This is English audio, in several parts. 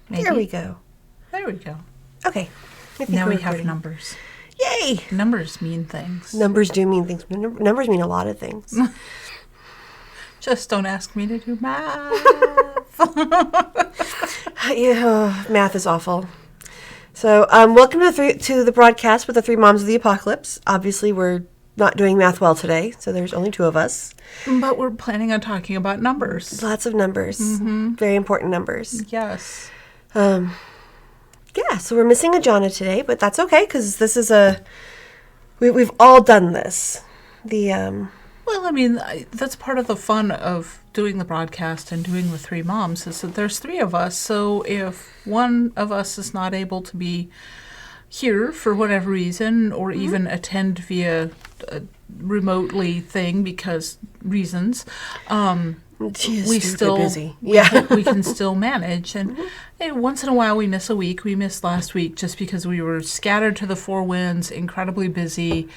Maybe. There we go. There we go. Okay. Now we have numbers. Yay! Numbers mean things. Numbers do mean things. Numbers mean a lot of things. Just don't ask me to do math. Yeah, math is awful. So, welcome to the broadcast with the three moms of the apocalypse. Obviously, we're not doing math well today, so there's only two of us. But we're planning on talking about numbers. Lots of numbers. Mm-hmm. Very important numbers. Yes. Yeah, so we're missing a Jonna today, but that's okay, because this is we've all done this. Well, I mean, that's part of the fun of doing the broadcast and doing the three moms is that there's three of us. So if one of us is not able to be here for whatever reason or even attend via a remotely thing because reasons, we still busy. We can still manage. And once in a while we miss a week. We missed last week just because we were scattered to the four winds, incredibly busy.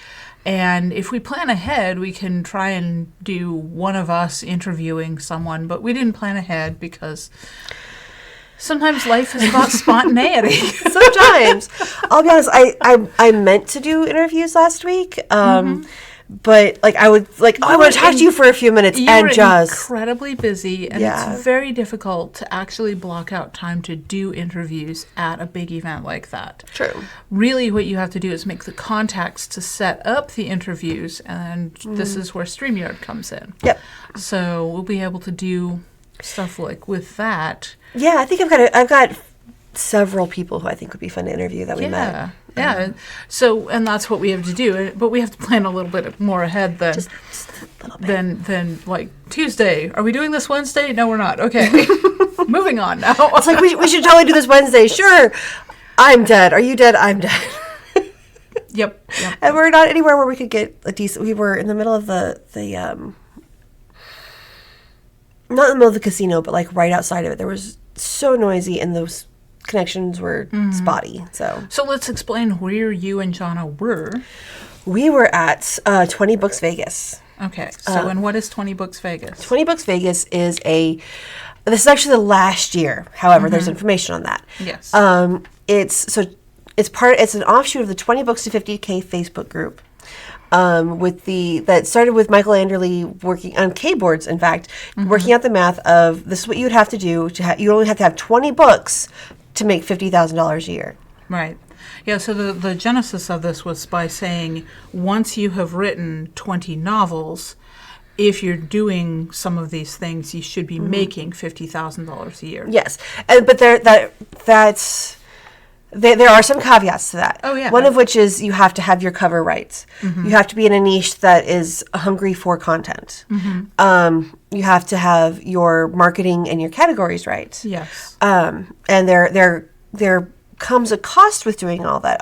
And if we plan ahead, we can try and do one of us interviewing someone. But we didn't plan ahead because sometimes life is about spontaneity. Sometimes. I'll be honest, I meant to do interviews last week. But I would I want to talk to you for a few minutes and just incredibly busy, and it's very difficult to actually block out time to do interviews at a big event like that. True. Really, what you have to do is make the contacts to set up the interviews, and this is where StreamYard comes in. Yep. So we'll be able to do stuff like with that. Yeah, I think I've got several people who I think would be fun to interview that we met. Yeah. So, and that's what we have to do. But we have to plan a little bit more ahead than just a little bit. than like Tuesday. Are we doing this Wednesday? No, we're not. Okay. Moving on now. It's like we should totally do this Wednesday. Sure. I'm dead. Are you dead? I'm dead. Yep. And we're not anywhere where we could get a decent. We were in the middle of the not in the middle of the casino, but like right outside of it. There was so noisy, and those connections were spotty. So let's explain where you and Jonna were. We were at 20 Books Vegas. Okay. So and what is 20 Books Vegas? 20 Books Vegas is this is actually the last year. However, there's information on that. Yes. It's an offshoot of the 20 Books to 50K Facebook group. That started with Michael Anderley working on K-boards, in fact, working out the math of this is what you would have to do you only have to have 20 books to make $50,000 a year. Right. Yeah, so the genesis of this was by saying once you have written 20 novels, if you're doing some of these things, you should be making $50,000 a year. Yes. But there are some caveats to that. Oh, yeah. One of which is you have to have your cover rights. You have to be in a niche that is hungry for content. You have to have your marketing and your categories right. Yes. And there comes a cost with doing all that.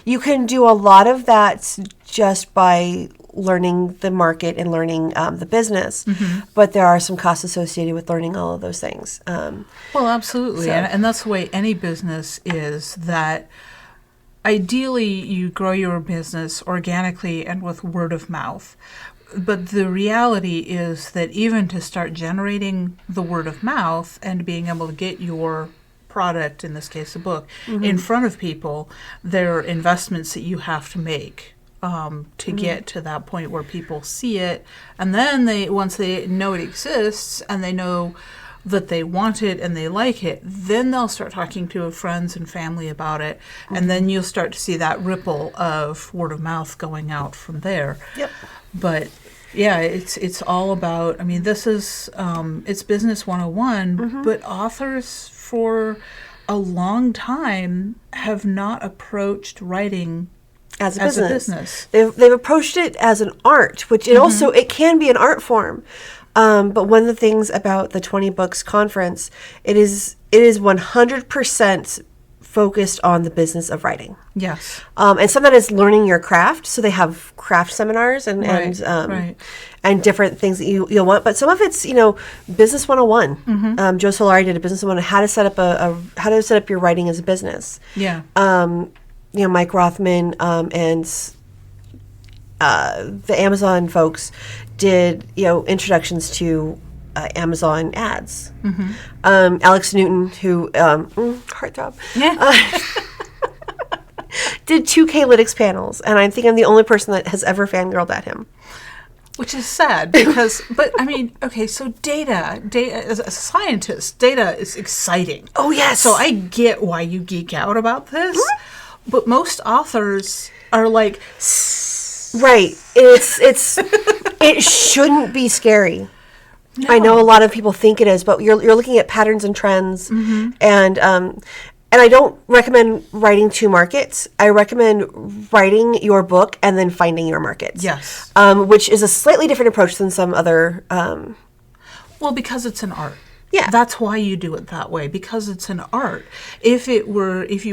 You can do a lot of that just by learning the market and learning the business, but there are some costs associated with learning all of those things. Well, absolutely, and that's the way any business is, that ideally you grow your business organically and with word of mouth. But the reality is that even to start generating the word of mouth and being able to get your product, in this case a book, in front of people, there are investments that you have to make to get to that point where people see it. And then once they know it exists and they know that they want it and they like it, then they'll start talking to friends and family about it. And then you'll start to see that ripple of word of mouth going out from there. Yep. But yeah, it's all about, I mean, this is, it's business 101, but authors for a long time have not approached writing as a business. They've approached it as an art, which it can be an art form. But one of the things about the 20 Books conference, it is 100% focused on the business of writing. Yes. And some of that is learning your craft. So they have craft seminars and different things that you'll want. But some of it's, business 101. Joe Solari did a business 101, how to set up your writing as a business. Yeah. Mike Rothman and the Amazon folks did, introductions to Amazon ads. Alex Newton, who heartthrob, did 2K Lytics panels, and I think I'm the only person that has ever fangirled at him. Which is sad because, but I mean, okay, so data, as a scientist, data is exciting. Oh, yes. So I get why you geek out about this, but most authors are like, right. It shouldn't be scary. No. I know a lot of people think it is, but you're looking at patterns and trends, and I don't recommend writing to markets. I recommend writing your book and then finding your markets. Yes. Which is a slightly different approach than some other... well, because it's an art. Yeah. That's why you do it that way, because it's an art. If you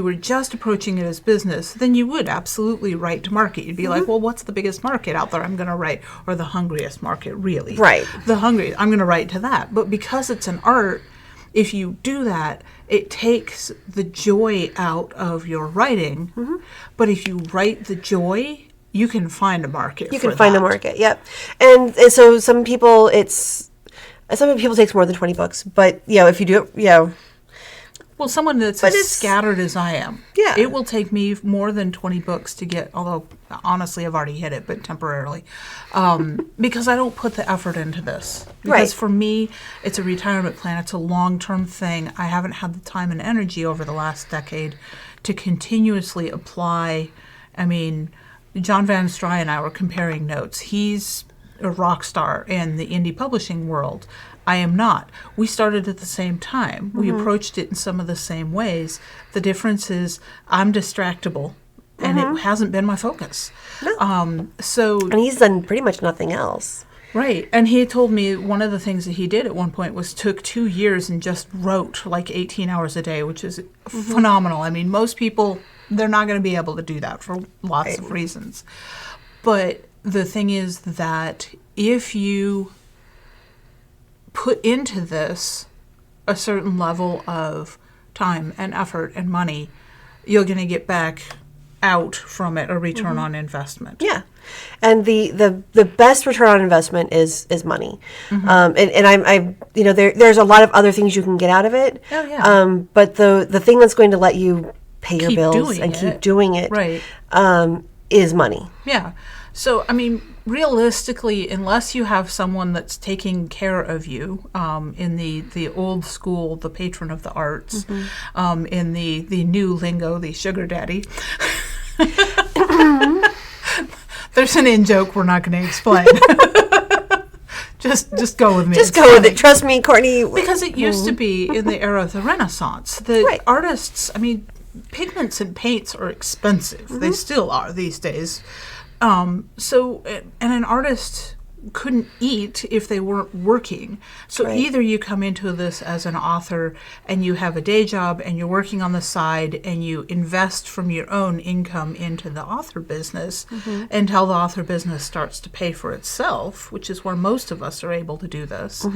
were just approaching it as business, then you would absolutely write to market. You'd be like, well, what's the biggest market out there I'm going to write? Or the hungriest market, really. Right. The hungriest, I'm going to write to that. But because it's an art, if you do that, it takes the joy out of your writing. But if you write the joy, you can find a market. You can find a market, yep. And so some people takes more than 20 books, but if you do it, Well, someone that's as scattered as I am, it will take me more than 20 books to get, although honestly I've already hit it, but temporarily, because I don't put the effort into this. Because for me, it's a retirement plan. It's a long-term thing. I haven't had the time and energy over the last decade to continuously apply. I mean, John Van Stry and I were comparing notes. He's a rock star in the indie publishing world. I am not. We started at the same time. We approached it in some of the same ways. The difference is I'm distractible, and it hasn't been my focus. No. And he's done pretty much nothing else. Right. And he told me one of the things that he did at one point was took 2 years and just wrote like 18 hours a day, which is phenomenal. I mean, most people, they're not going to be able to do that for lots of reasons. But the thing is that if you put into this a certain level of time and effort and money, you're going to get back out from it a return on investment. Yeah. And the best return on investment is money. And I'm there's a lot of other things you can get out of it. Oh, yeah. But the thing that's going to let you pay your bills and keep doing it is money. Yeah. So, I mean, realistically, unless you have someone that's taking care of you, in the old school, the patron of the arts, in the new lingo, the sugar daddy, there's an in-joke we're not going to explain. Just go with me. Just go with it. Trust me, Kortnee. Because it used to be in the era of the Renaissance. The artists, I mean, pigments and paints are expensive. They still are these days. So an artist couldn't eat if they weren't working. So either you come into this as an author and you have a day job and you're working on the side and you invest from your own income into the author business until the author business starts to pay for itself, which is where most of us are able to do this.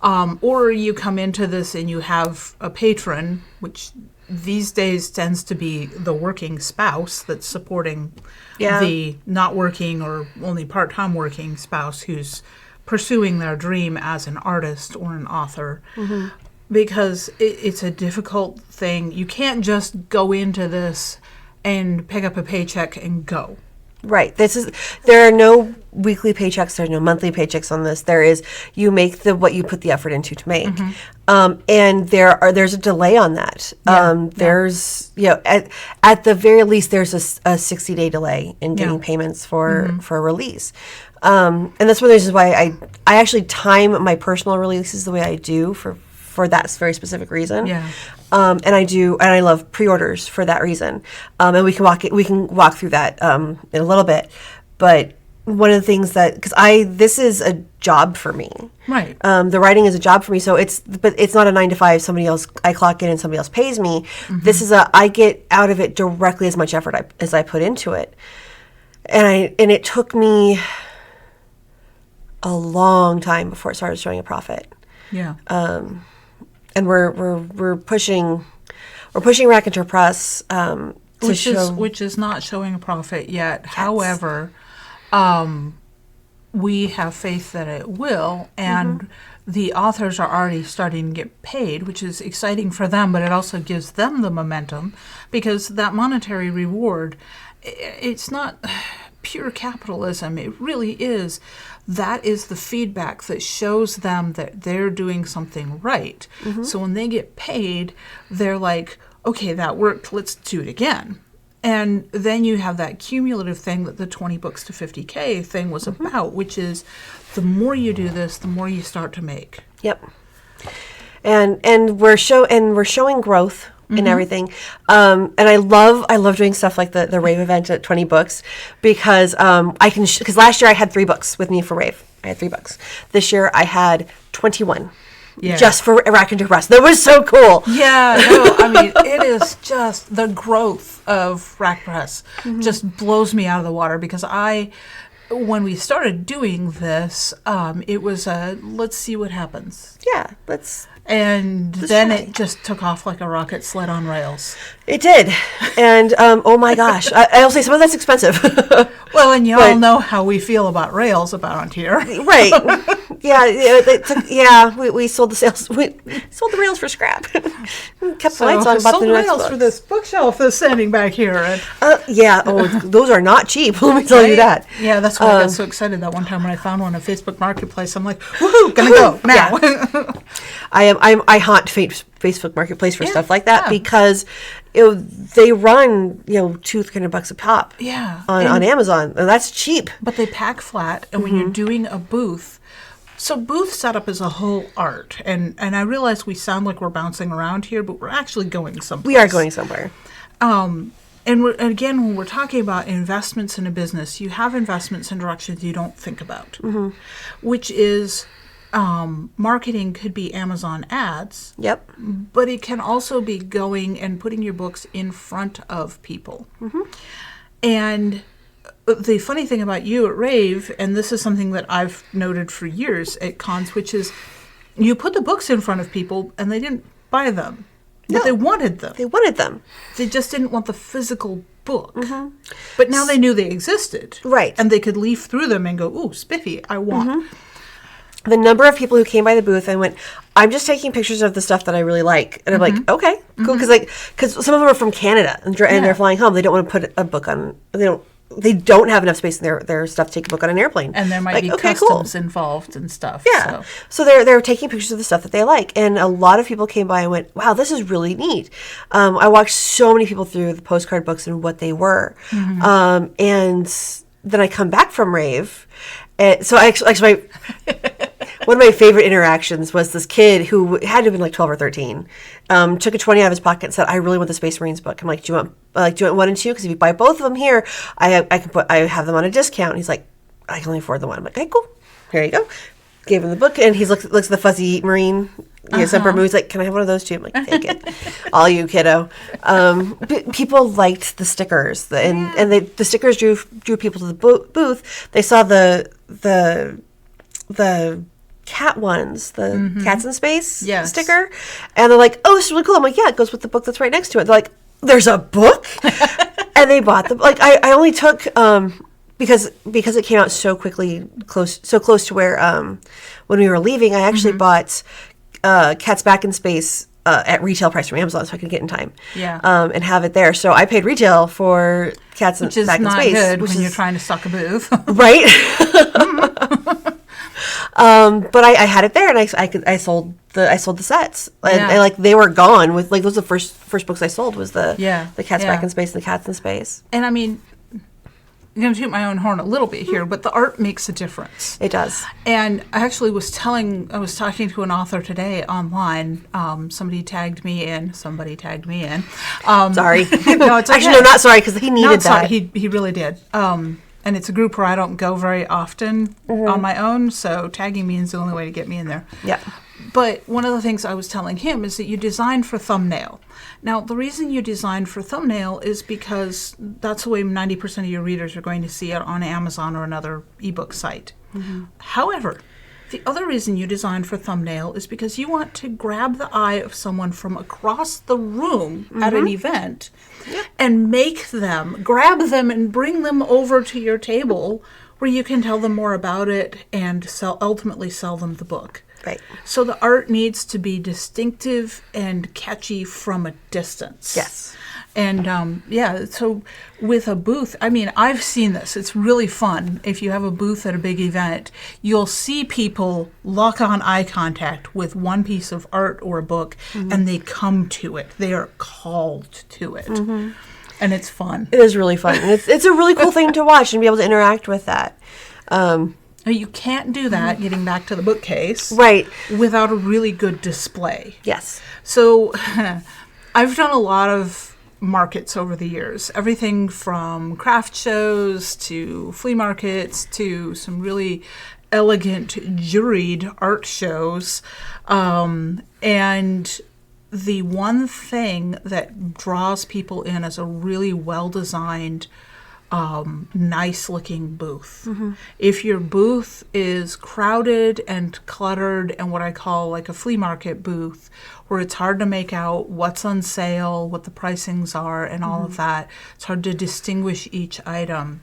Or you come into this and you have a patron, which these days tends to be the working spouse that's supporting the not working or only part-time working spouse who's pursuing their dream as an artist or an author. Because it's a difficult thing. You can't just go into this and pick up a paycheck and go. Right. There are no weekly paychecks. There's no monthly paychecks on this. There is, you make what you put the effort into to make. And there's a delay on that. There's, at the very least, there's a 60-day delay in getting payments for a release. And that's one of the reasons why I actually time my personal releases the way I do for that very specific reason. And I love pre-orders for that reason. And we can walk through that in a little bit. But one of the things this is a job for me. Right. The writing is a job for me. So it's not a 9 to 5. I clock in and somebody else pays me. This is I get out of it directly as much effort as I put into it. And it took me a long time before it started showing a profit. Yeah. And we're pushing Raconteur Press which is not showing a profit yet. Yes. However, we have faith that it will, and the authors are already starting to get paid, which is exciting for them, but it also gives them the momentum because that monetary reward, it's not pure capitalism. It really is. That is the feedback that shows them that they're doing something right. So when they get paid, they're like, okay, that worked. Let's do it again. And then you have that cumulative thing that the 20 books to 50K thing was about, which is the more you do this, the more you start to make. Yep. And we're showing growth in everything. And I love doing stuff like the RAVE event at 20 books because I can because last year I had 3 books with me for RAVE. I had 3 books. This year I had 21. Yeah. Just for Raconteur Press. That was so cool. Yeah, no, I mean, it is just the growth of Rack Press just blows me out of the water because when we started doing this, it was let's see what happens. Yeah, and then it just took off like a rocket sled on rails. It did. And, oh my gosh. I'll say some of that's expensive. Well, and you all know how we feel about rails about here. Right. Yeah, we sold the sales. We sold the rails for scrap. Kept the lights on. Bought the rails for this bookshelf that's standing back here. And yeah. Oh, those are not cheap. Let me tell you that. Yeah, that's why I got so excited that one time when I found one on Facebook Marketplace. I'm like, woohoo, gonna go now. Yeah. I haunt Facebook Marketplace for stuff like that because they run $200-$300 a pop. Yeah. On Amazon, and that's cheap. But they pack flat, and when you're doing a booth. So booth setup is a whole art, and I realize we sound like we're bouncing around here, but we're actually going someplace. We are going somewhere. And again, when we're talking about investments in a business, you have investments in directions you don't think about, which is marketing could be Amazon ads. Yep. But it can also be going and putting your books in front of people. And the funny thing about you at RAVE, and this is something that I've noted for years at cons, which is you put the books in front of people and they didn't buy them. But they wanted them. They wanted them. They just didn't want the physical book. But now they knew they existed. Right. And they could leaf through them and go, ooh, spiffy, I want. The number of people who came by the booth and went, I'm just taking pictures of the stuff that I really like. And I'm like, okay, cool. Because some of them are from Canada and they're flying home. They don't want to put a book on, they don't have enough space in their stuff to take a book on an airplane. And there might be customs involved and stuff. Yeah. So they're taking pictures of the stuff that they like. And a lot of people came by and went, wow, this is really neat. I walked so many people through the postcard books and what they were. And then I come back from RAVE. So actually one of my favorite interactions was this kid who had to have been like 12 or 13, took a 20 out of his pocket and said, I really want the Space Marines book. I'm like, do you want 1 and 2? Because if you buy both of them here, I have them on a discount. And he's like, I can only afford the one. I'm like, okay, cool. Here you go. Gave him the book, and he looks at the fuzzy Marine. Semper Moo's like, can I have one of those too? I'm like, take it. All you, kiddo. People liked the stickers, and the stickers drew people to the booth. They saw the cat ones, the Cats in Space sticker, and they're like, oh, this is really cool. I'm like, yeah, it goes with the book that's right next to it. They're like, there's a book? And they bought them. Like, I only took because it came out so quickly, close to where when we were leaving, I actually bought Cats Back in Space at retail price from Amazon, so I could get in time. Yeah. And have it there. So I paid retail for Cats Back in Space, which is not good when you're trying to stock a booth, right? But I had it there, and I sold the sets, and like they were gone with like those are the first books I sold was the Cats Back in Space and the Cats in Space. And I mean, I'm going to toot my own horn a little bit here, but the art makes a difference. It does. And I actually was talking to an author today online. Somebody tagged me in. Sorry. No, it's okay. Actually, no, not sorry, because he needed that. He really did. And it's a group where I don't go very often on my own, so tagging me is the only way to get me in there. Yeah. But one of the things I was telling him is that you design for thumbnail. Now, the reason you design for thumbnail is because that's the way 90% of your readers are going to see it on Amazon or another ebook site. However, the other reason you design for thumbnail is because you want to grab the eye of someone from across the room at an event and grab them and bring them over to your table where you can tell them more about it and ultimately sell them the book. Right. So the art needs to be distinctive and catchy from a distance. Yes. And so with a booth, I mean, I've seen this. It's really fun. If you have a booth at a big event, you'll see people lock on eye contact with one piece of art or a book, and they come to it. They are called to it. And it's fun. It is really fun. And it's a really cool thing to watch and be able to interact with that. You can't do that, getting back to the bookcase, Right. without a really good display. Yes. So I've done a lot of markets over the years, everything from craft shows to flea markets to some really elegant juried art shows. And the one thing that draws people in is a really well-designed, nice-looking booth. If your booth is crowded and cluttered and what I call like a flea market booth, where it's hard to make out what's on sale, what the pricings are, and all of that, it's hard to distinguish each item.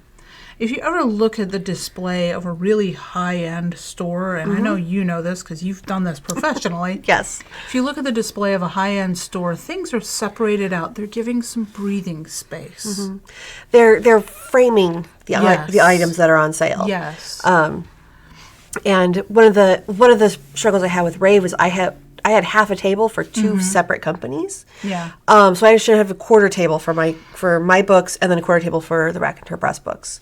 If you ever look at the display of a really high-end store, and I know you know this because you've done this professionally. Yes. If you look at the display of a high-end store, things are separated out. They're giving some breathing space. They're framing the Yes. the items that are on sale. Yes. And one of the struggles I had with Rave was I had half a table for two separate companies. Yeah. So I should have a quarter table for my books and then a quarter table for the Raconteur Press books.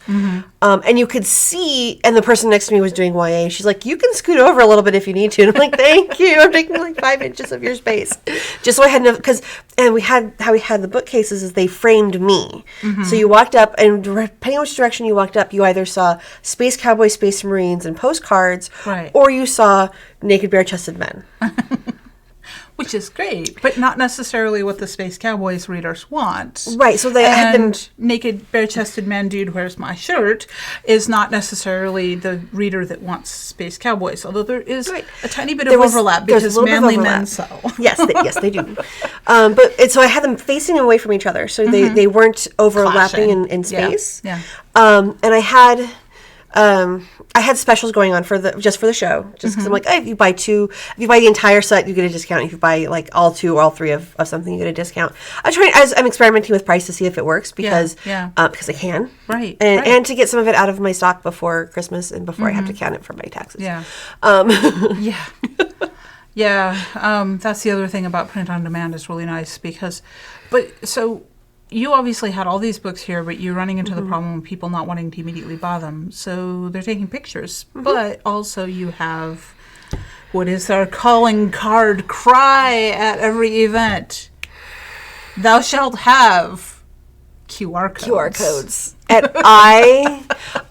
And you could see, and the person next to me was doing YA. She's like, "You can scoot over a little bit if you need to." And I'm like, "Thank you. I'm taking like 5 inches of your space, just so I had enough." And we had the bookcases is they framed me. So you walked up, and depending on which direction you walked up, you either saw Space Cowboys, Space Marines, and postcards, Right. or you saw naked bare-chested men. Which is great, but not necessarily what the Space Cowboys readers want. Right, so they had them... naked, bare-chested man, dude, where's my shirt, is not necessarily the reader that wants Space Cowboys, although there is a tiny bit of overlap because manly men sell. Yes, they do. So I had them facing away from each other, so they weren't overlapping in space. Yeah. And I had specials going on for the show, just because I'm like, hey, if you buy the entire set, you get a discount. If you buy like all 2 or all 3 of something, you get a discount. I'm experimenting with price to see if it works because I can, Right, and to get some of it out of my stock before Christmas and before I have to count it for my taxes. Yeah. That's the other thing about print on demand is really nice so you obviously had all these books here, but you're running into the problem of people not wanting to immediately buy them. So they're taking pictures. But also you have, what is our calling card cry at every event? Thou shalt have QR codes. QR codes. And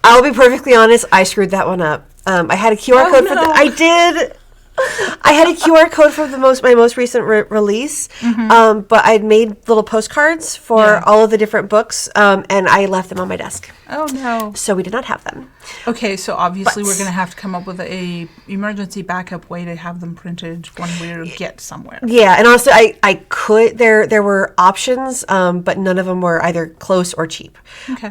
I'll be perfectly honest, I screwed that one up. I had a QR code for I did. I had a QR code for my most recent release, but I'd made little postcards for all of the different books, and I left them on my desk. Oh, no. So we did not have them. Okay, so obviously we're going to have to come up with a emergency backup way to have them printed when we get somewhere. Yeah, and honestly, I could. There were options, but none of them were either close or cheap. Okay.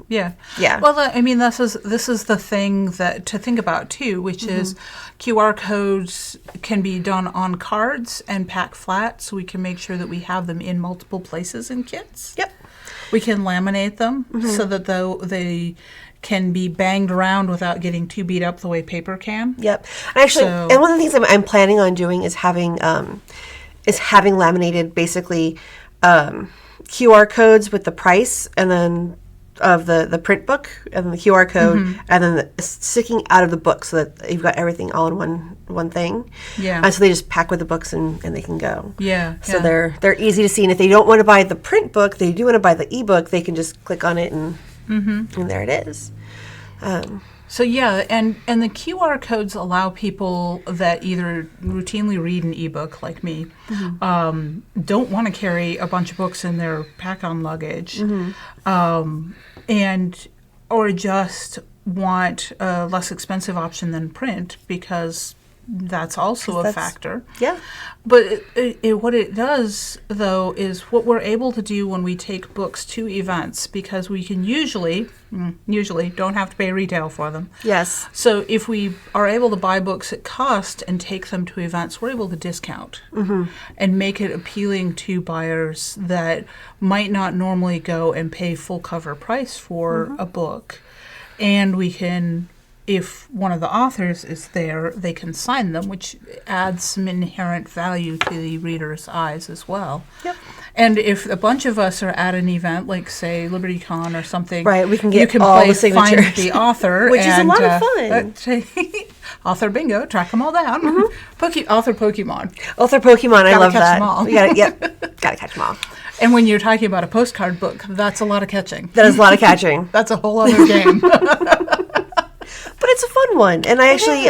Yeah. Well, this is the thing that to think about too, which is QR codes can be done on cards and packed flat, so we can make sure that we have them in multiple places in kits. Yep. We can laminate them so that they can be banged around without getting too beat up the way paper can. Yep. Actually, and one of the things I'm planning on doing is having laminated basically QR codes with the price and then of the print book and the QR code and then sticking out of the book so that you've got everything all in one thing. Yeah. And so they just pack with the books and they can go. Yeah. So they're easy to see. And if they don't want to buy the print book, they do want to buy the ebook, they can just click on it and there it is. And the QR codes allow people that either routinely read an ebook like me, don't want to carry a bunch of books in their pack-on luggage, or just want a less expensive option than print because that's also a factor. Yeah. But what it does, though, is what we're able to do when we take books to events, because we can usually don't have to pay retail for them. Yes. So if we are able to buy books at cost and take them to events, we're able to discount and make it appealing to buyers that might not normally go and pay full cover price for a book. And we can, if one of the authors is there, they can sign them, which adds some inherent value to the reader's eyes as well. Yep. And if a bunch of us are at an event, like, say, LibertyCon or something, right, we can get you can all play the signatures. Find the author. Which is a lot of fun. Author bingo, track them all down. Author Pokemon. Author Pokemon, I love catch that. Them all. Gotta catch them all. And when you're talking about a postcard book, that's a lot of catching. That is a lot of catching. That's a whole other game. But it's a fun one. And I actually,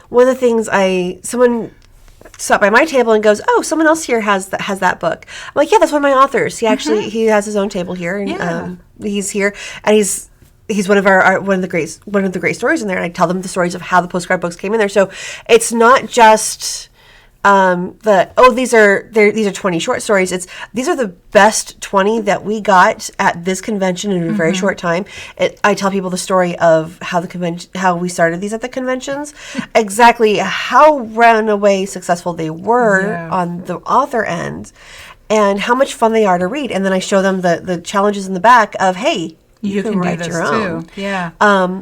one of the things someone stopped by my table and goes, "Oh, someone else here has that book." I'm like, "Yeah, that's one of my authors. He actually, he has his own table here. And he's here. And he's one of one of the great stories in there." And I tell them the stories of how the postcard books came in there. So it's not just these are 20 short stories. These are the best 20 that we got at this convention in a very short time. I tell people the story of how we started these at the conventions, exactly how runaway successful they were on the author end, and how much fun they are to read. And then I show them the challenges in the back of, hey, you can write do this your own. too. Yeah.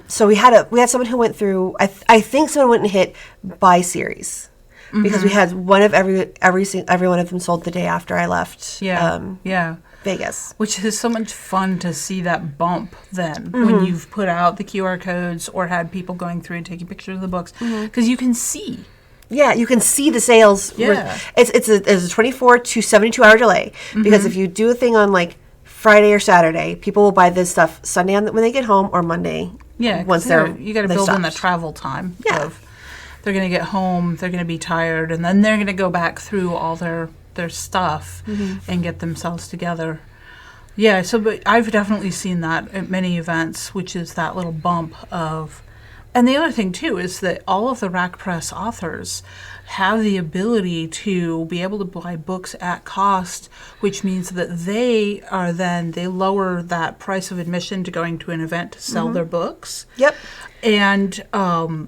So we had someone who went through. I think someone went and hit by series. Because we had one of every one of them sold the day after I left Vegas. Which is so much fun to see that bump then when you've put out the QR codes or had people going through and taking pictures of the books. Because you can see. Yeah, you can see the sales. Yeah. It's a 24 to 72 hour delay. Because if you do a thing on like Friday or Saturday, people will buy this stuff Sunday when they get home or Monday. Yeah, once you got to build in the travel time. Yeah. They're going to get home, they're going to be tired, and then they're going to go back through all their stuff and get themselves together. Yeah, but I've definitely seen that at many events, which is that little bump of... And the other thing, too, is that all of the Rack Press authors have the ability to be able to buy books at cost, which means that they lower that price of admission to going to an event to sell their books. Yep. And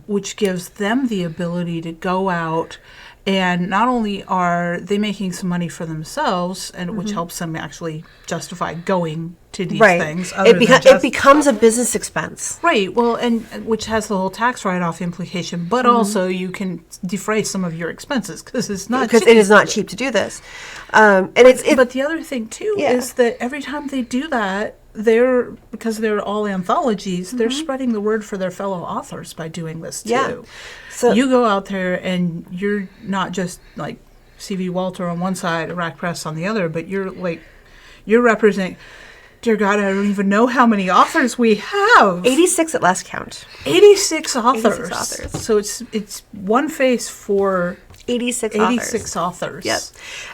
which gives them the ability to go out, and not only are they making some money for themselves, and which helps them actually justify going to these things. It becomes a business expense. Right. Well, and which has the whole tax write-off implication, but also you can defray some of your expenses because it's not cheap. It is not cheap to do this. But the other thing too is that every time they do that, because they're all anthologies, they're spreading the word for their fellow authors by doing this too. Yeah. So you go out there and you're not just like C.V. Walter on one side, Rack Press on the other, but you're representing. Dear God, I don't even know how many authors we have. 86 at last count. 86 authors. 86 authors. So it's one face for 86 authors. Yep.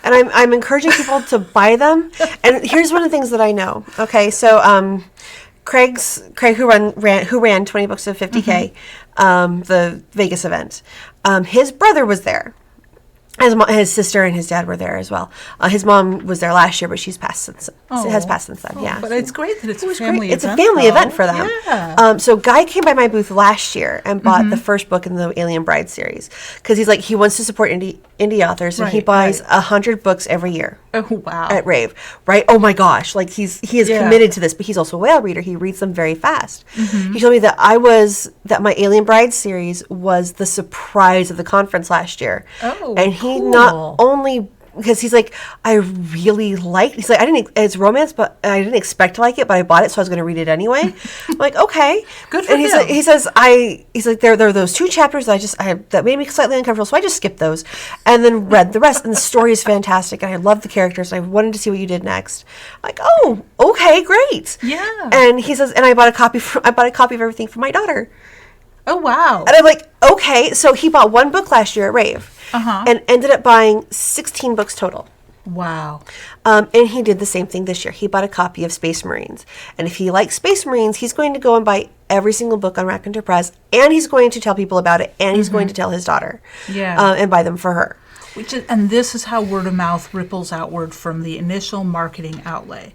And I'm encouraging people to buy them. And here's one of the things that I know. Okay, so Craig who ran 20 Books of 50K, the Vegas event. His brother was there. His sister and his dad were there as well. His mom was there last year, but she's passed since. Has passed since then. Yeah, but it's great that it's a family event. It's a family event for them. Yeah. So Guy came by my booth last year and bought the first book in the Alien Bride series because he wants to support indie authors, and he buys 100 books every year. Oh wow! At RAVE, right? Oh my gosh! Like he is committed to this, but he's also a whale reader. He reads them very fast. He told me that my Alien Bride series was the surprise of the conference last year. Oh, and he not only because he's like, I really liked. He's like, it's romance, but I didn't expect to like it, but I bought it, so I was going to read it anyway. I'm like, okay, good for him. He's like, there are those two chapters that made me slightly uncomfortable, so I just skipped those, and then read the rest. And the story is fantastic, and I love the characters. And I wanted to see what you did next. I'm like, oh, okay, great. Yeah. And he says, and I bought a copy of everything for my daughter. Oh wow. And I'm like, okay, so he bought one book last year at RAVE. And ended up buying 16 books total. Wow. And he did the same thing this year. He bought a copy of Space Marines. And if he likes Space Marines, he's going to go and buy every single book on Raconteur Press, and he's going to tell people about it, and he's going to tell his daughter. Yeah. And buy them for her. And this is how word of mouth ripples outward from the initial marketing outlay.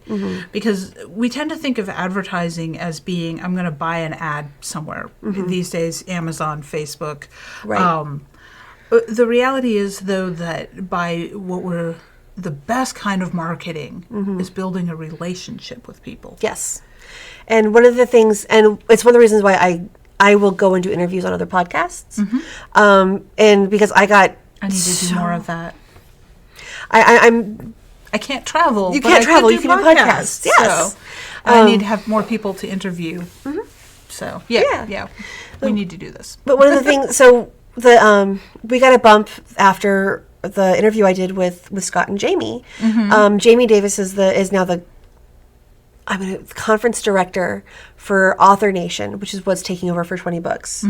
Because we tend to think of advertising as being, I'm going to buy an ad somewhere. These days, Amazon, Facebook. Right. The reality is, though, that by the best kind of marketing is building a relationship with people. Yes. And one of the things, and it's one of the reasons why I will go and do interviews on other podcasts. And because I need to do more of that. I can't travel. You can't travel. You can do podcasts. Yes. So, I need to have more people to interview. So yeah, we need to do this. But one of the things, so we got a bump after the interview I did with Scott and Jamie. Jamie Davis is now the conference director for Author Nation, which is what's taking over for 20 Books.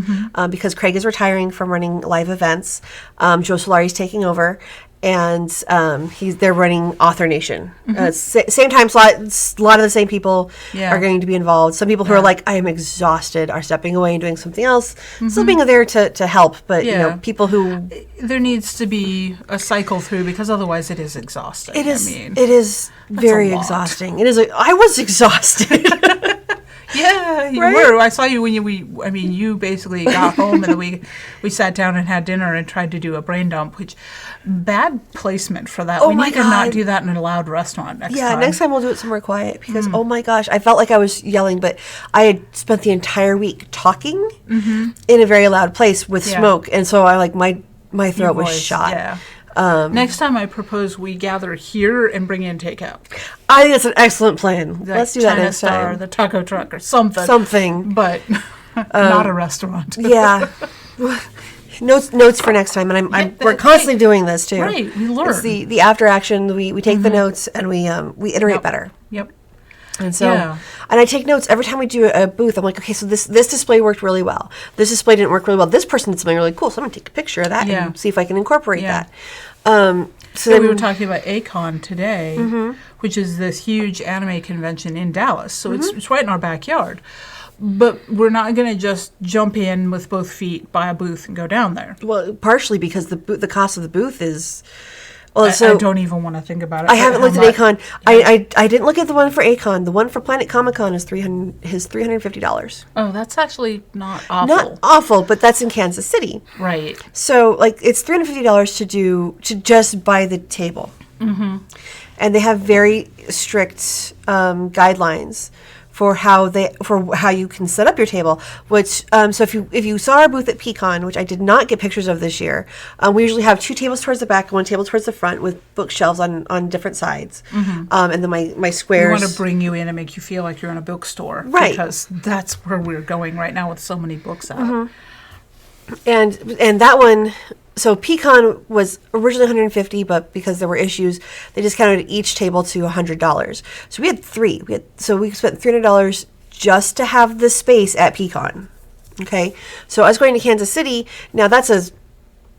Because Craig is retiring from running live events. Joe Solari's taking over, and they're running Author Nation. Same time slot, a lot of the same people are going to be involved. Some people who are like, I am exhausted, are stepping away and doing something else. Still being there to help, but people who... There needs to be a cycle through, because otherwise it is exhausting. It is very exhausting. I was exhausted. Yeah, you were. I saw you when you basically got home, and then we sat down and had dinner and tried to do a brain dump, which bad placement for that. We need to not do that in a loud restaurant next time. Yeah, next time we'll do it somewhere quiet, because oh my gosh, I felt like I was yelling, but I had spent the entire week talking in a very loud place with smoke, and so my throat was shot. Yeah. Next time I propose we gather here and bring in takeout. I think that's an excellent plan. Let's do that next Star, time. The taco truck or something. Something. But not a restaurant. Yeah. Notes for next time, and we're constantly doing this too. Right, we learn. It's the after action. We take the notes and we iterate better. Yep. And so, and I take notes every time we do a booth. I'm like, okay, so this display worked really well. This display didn't work really well. This person did something really cool, so I'm gonna take a picture of that and see if I can incorporate that. So we were talking about A-Kon today, which is this huge anime convention in Dallas. So it's right in our backyard. But we're not going to just jump in with both feet, buy a booth, and go down there. Well, partially because the cost of the booth is... Well, I don't even want to think about it. I haven't looked at A-Kon. I didn't look at the one for A-Kon. The one for Planet Comic-Con is $350. Oh, that's actually not awful. Not awful, but that's in Kansas City. Right. So, it's $350 to just buy the table. And they have very strict guidelines for how you can set up your table. Which so if you saw our booth at Pecan, which I did not get pictures of this year, we usually have 2 tables towards the back and 1 table towards the front with bookshelves on different sides. And then my squares. We want to bring you in and make you feel like you're in a bookstore, right? Because that's where we're going right now with so many books out. And that one. So Pecan was originally $150, but because there were issues, they discounted each table to $100. So we had 3. We spent $300 just to have the space at Pecan. Okay, so I was going to Kansas City. Now that's a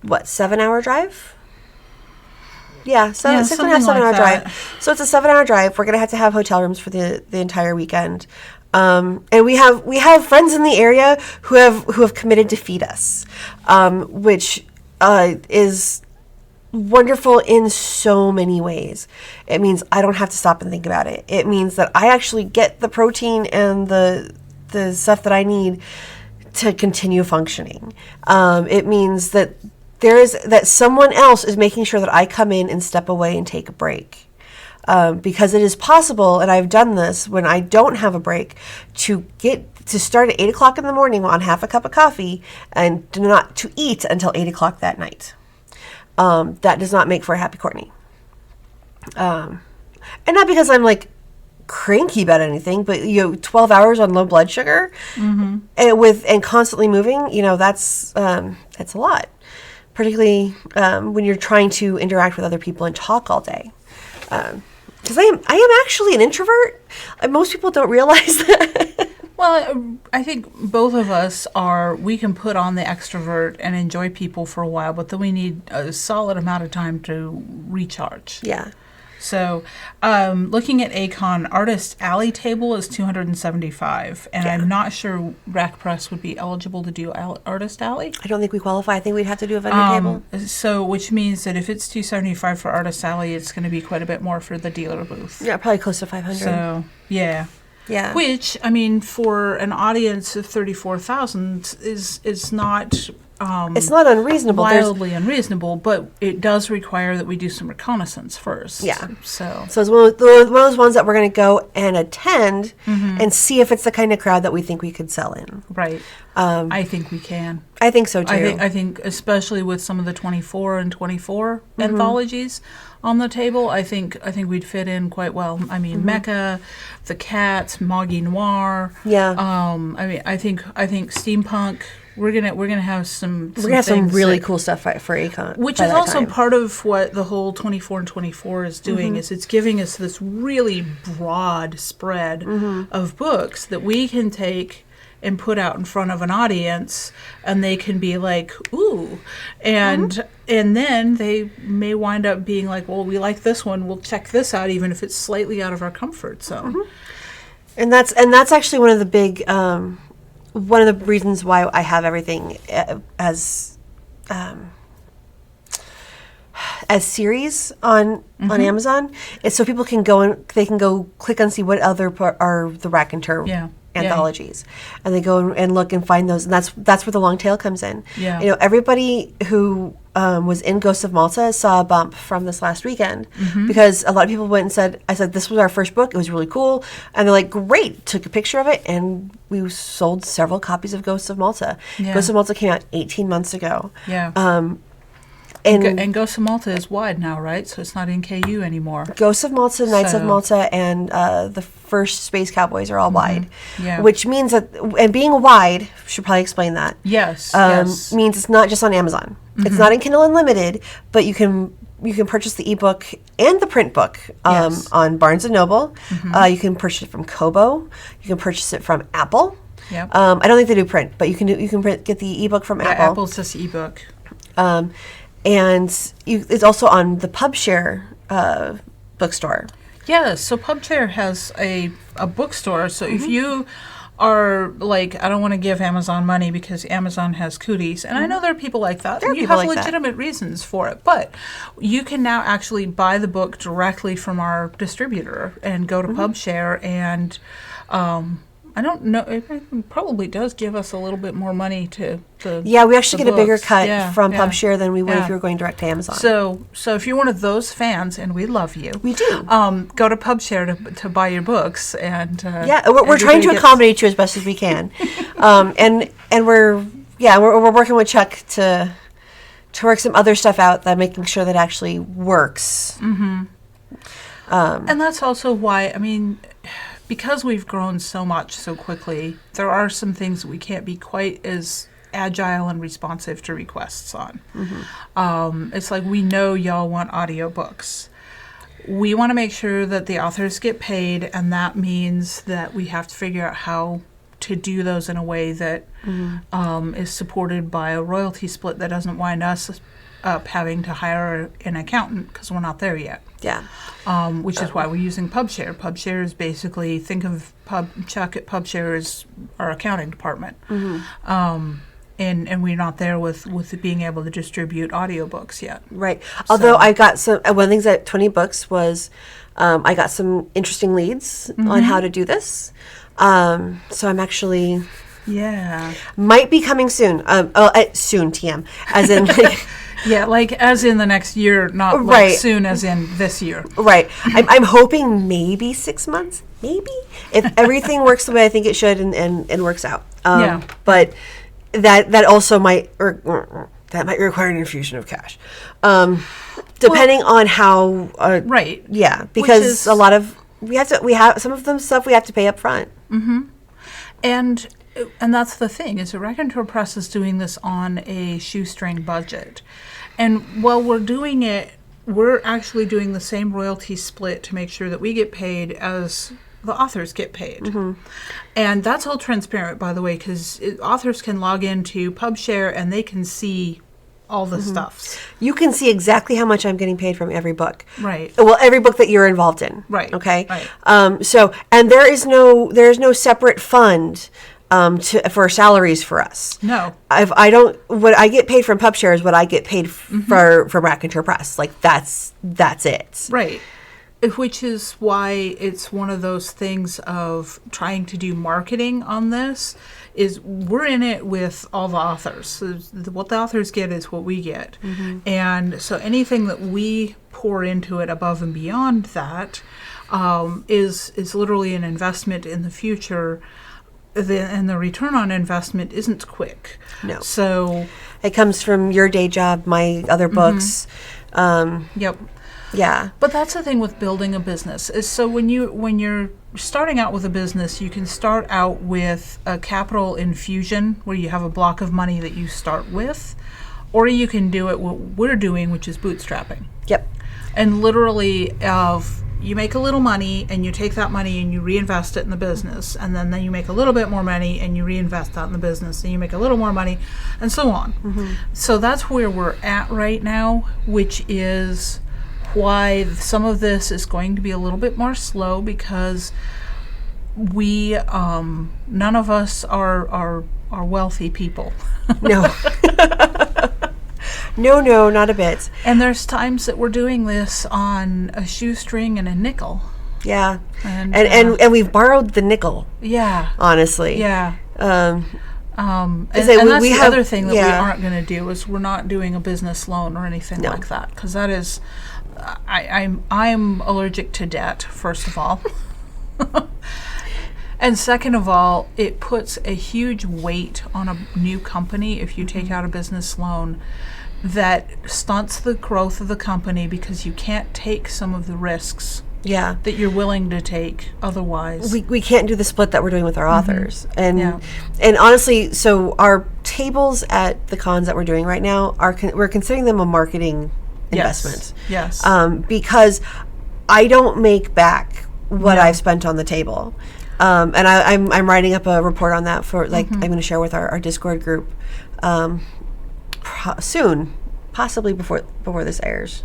7-hour drive? Yeah, 6.5-7 hour drive. So it's a 7-hour drive. We're gonna have hotel rooms for the entire weekend. And we have friends in the area who have committed to feed us, which is wonderful in so many ways. It means I don't have to stop and think about it. It means that I actually get the protein and the stuff that I need to continue functioning. It means that that someone else is making sure that I come in and step away and take a break. Because it is possible, and I've done this when I don't have a break, to start at 8 o'clock in the morning on half a cup of coffee and not to eat until 8 o'clock that night. That does not make for a happy Kortnee. And not because I'm cranky about anything, but 12 hours on low blood sugar and constantly moving, that's a lot. Particularly when you're trying to interact with other people and talk all day. Because I am actually an introvert. Most people don't realize that. Well, I think both of us we can put on the extrovert and enjoy people for a while, but then we need a solid amount of time to recharge. Yeah. So, looking at Acon, Artist Alley table is $275, and I'm not sure Rack Press would be eligible to do Artist Alley. I don't think we qualify. I think we'd have to do a vendor table. So, which means that if it's $275 for Artist Alley, it's going to be quite a bit more for the dealer booth. Yeah, probably close to $500. So, yeah. Yeah. Which, I mean, for an audience of 34,000 is not... it's not unreasonable. Wildly unreasonable, but it does require that we do some reconnaissance first. Yeah. So it's one of those ones that we're going to go and attend and see if it's the kind of crowd that we think we could sell in. Right. I think we can. I think so too. I think especially with some of the 24 and 24 anthologies on the table, I think we'd fit in quite well. I mean, Mecha, The Cats, Moggy Noir. Yeah. I mean, I think steampunk. We're gonna have some really cool stuff for Acon, which is also part of what the whole 24 and 24 is doing. Is it's giving us this really broad spread of books that we can take and put out in front of an audience, and they can be like, ooh, and then they may wind up being like, well, we like this one, we'll check this out, even if it's slightly out of our comfort zone. And that's actually one of the big. One of the reasons why I have everything as series on Amazon is so people can go and they can go click and see what other are the Raconteur anthologies, and they go and look and find those, and that's where the long tail comes in. Yeah. You know, everybody who was in Ghosts of Malta saw a bump from this last weekend because a lot of people went and said, this was our first book, it was really cool, and they're like, great, took a picture of it, and we sold several copies of Ghosts of Malta. Yeah. Ghosts of Malta came out 18 months ago. Yeah. And Ghosts of Malta is wide now, right? So it's not in KU anymore. Ghosts of Malta, Knights of Malta, and the first Space Cowboys are all wide. Yeah. Which means that, and being wide, should probably explain that. Yes. Means it's not just on Amazon. It's not in Kindle Unlimited, but you can purchase the ebook and the print book on Barnes & Noble. You can purchase it from Kobo. You can purchase it from Apple. Yep. I don't think they do print, but you can get the ebook from Apple. Apple's just ebook. And it's also on the PubShare bookstore. Yeah, so PubShare has a bookstore. So if you are like, I don't want to give Amazon money because Amazon has cooties, and I know there are people like that. You have legitimate reasons for it, but you can now actually buy the book directly from our distributor and go to PubShare, and I don't know, it probably does give us a little bit more money to yeah, we actually get a bigger cut from PubShare than we would if you were going direct to Amazon. So if you're one of those fans, and we love you, we do, go to PubShare to buy your books, and we're trying to accommodate you as best as we can, and we're working with Chuck to work some other stuff out, that making sure that actually works. And that's also why, I mean, because we've grown so much so quickly, there are some things that we can't be quite as agile and responsive to requests on. It's like, we know y'all want audiobooks. We want to make sure that the authors get paid, and that means that we have to figure out how to do those in a way that is supported by a royalty split that doesn't wind us up having to hire an accountant, because we're not there yet. Yeah. Which is why we're using PubShare. PubShare is basically, think of Chuck at PubShare as our accounting department. And we're not there with being able to distribute audiobooks yet. Right. Although I got some, one of the things at 20 Books was I got some interesting leads on how to do this. So I'm actually... Yeah. Might be coming soon. Soon, TM. As in... Yeah, like as in the next year, not like soon as in this year. Right. I'm hoping maybe 6 months, maybe, if everything works the way I think it should and works out. But that also might require an infusion of cash, depending on how. Right. Yeah, because a lot of we have some of them stuff we have to pay up front. And that's the thing, is the Raconteur Press is doing this on a shoestring budget. And while we're doing it, we're actually doing the same royalty split to make sure that we get paid as the authors get paid. And that's all transparent, by the way, because authors can log into PubShare and they can see all the stuffs. You can see exactly how much I'm getting paid from every book. Right. Well, every book that you're involved in. Right. Okay. Right. So, and there is no separate fund for salaries for us. No. What I get paid from PubShare is what I get paid from Raconteur Press. Like that's it. Right. Which is why it's one of those things of trying to do marketing on this is we're in it with all the authors. So what the authors get is what we get. And so anything that we pour into it above and beyond that is literally an investment in the future. And the return on investment isn't quick. No. So it comes from your day job, my other books. Yep. Yeah. But that's the thing with building a business is so when you're starting out with a business, you can start out with a capital infusion where you have a block of money that you start with, or you can do it what we're doing, which is bootstrapping. Yep. And literally you make a little money and you take that money and you reinvest it in the business, and then you make a little bit more money and you reinvest that in the business, and you make a little more money, and so on. So that's where we're at right now, which is why some of this is going to be a little bit more slow, because we none of us are wealthy people. No. No, not a bit. And there's times that we're doing this on a shoestring and a nickel. Yeah. And we've borrowed the nickel. Yeah. Honestly. Yeah. And that's we the have, other thing that we aren't going to do is we're not doing a business loan or anything like that, because that is, I'm allergic to debt, first of all. And second of all, it puts a huge weight on a new company if you take out a business loan that stunts the growth of the company, because you can't take some of the risks that you're willing to take otherwise. We can't do the split that we're doing with our authors. And honestly, so our tables at the cons that we're doing right now, we're considering them a marketing investment. Yes. Because I don't make back what I've spent on the table. And I'm writing up a report on that for I'm going to share with our Discord group soon, possibly before this airs.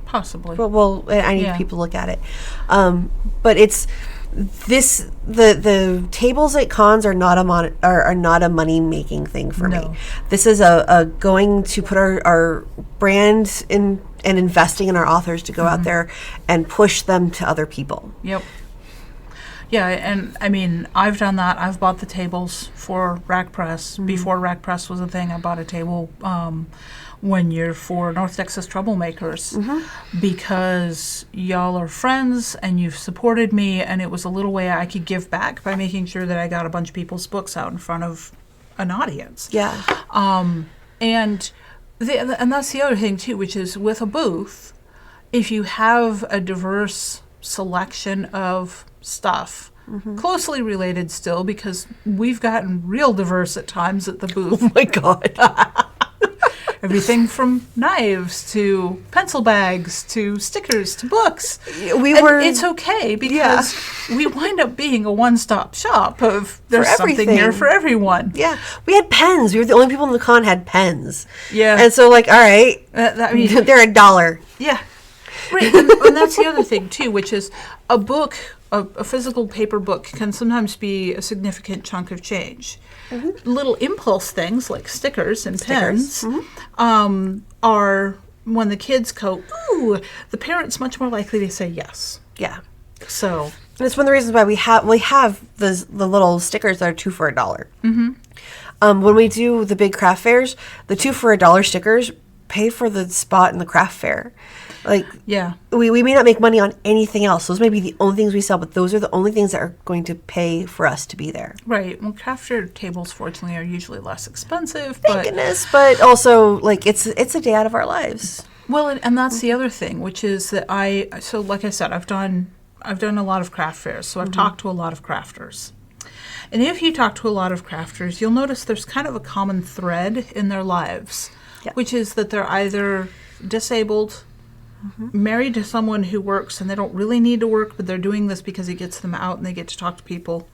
Possibly. Well, I need people to look at it. But it's this the tables at cons are not a money making thing for me. This is a going to put our brand in and investing in our authors to go out there and push them to other people. Yep. Yeah, and I mean, I've done that. I've bought the tables for Rack Press. Before Rack Press was a thing, I bought a table one year for North Texas Troublemakers because y'all are friends and you've supported me, and it was a little way I could give back by making sure that I got a bunch of people's books out in front of an audience. Yeah. And that's the other thing, too, which is with a booth, if you have a diverse selection of stuff, closely related still, because we've gotten real diverse at times at the booth. Oh my God. Everything from knives to pencil bags to stickers to books. It's okay, because we wind up being a one-stop shop of there's something here for everyone. Yeah. We had pens. We were the only people in the con had pens. Yeah. And so all right, I mean, they're $1. Yeah. Right, and that's the other thing, too, which is a book, a physical paper book can sometimes be a significant chunk of change. Little impulse things like stickers and pens are, when the kids go, ooh, the parent's much more likely to say yes. Yeah. So. And it's one of the reasons why we have the little stickers that are 2 for $1. When we do the big craft fairs, the 2 for $1 stickers pay for the spot in the craft fair. We may not make money on anything else. Those may be the only things we sell, but those are the only things that are going to pay for us to be there. Right. Well, craft fair tables, fortunately, are usually less expensive. Thank goodness. But also, it's a day out of our lives. Well, and that's the other thing, which is that so like I said, I've done a lot of craft fairs, so I've talked to a lot of crafters. And if you talk to a lot of crafters, you'll notice there's kind of a common thread in their lives, which is that they're either disabled, married to someone who works and they don't really need to work, but they're doing this because it gets them out and they get to talk to people.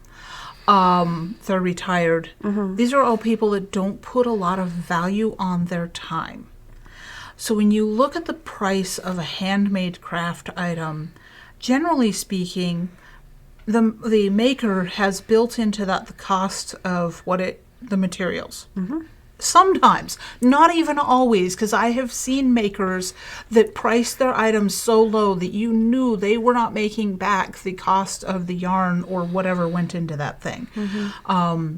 They're retired. These are all people that don't put a lot of value on their time. So when you look at the price of a handmade craft item, generally speaking, the maker has built into that the cost of the materials. Mm-hmm. Sometimes, not even always, because I have seen makers that price their items so low that you knew they were not making back the cost of the yarn or whatever went into that thing. Mm-hmm.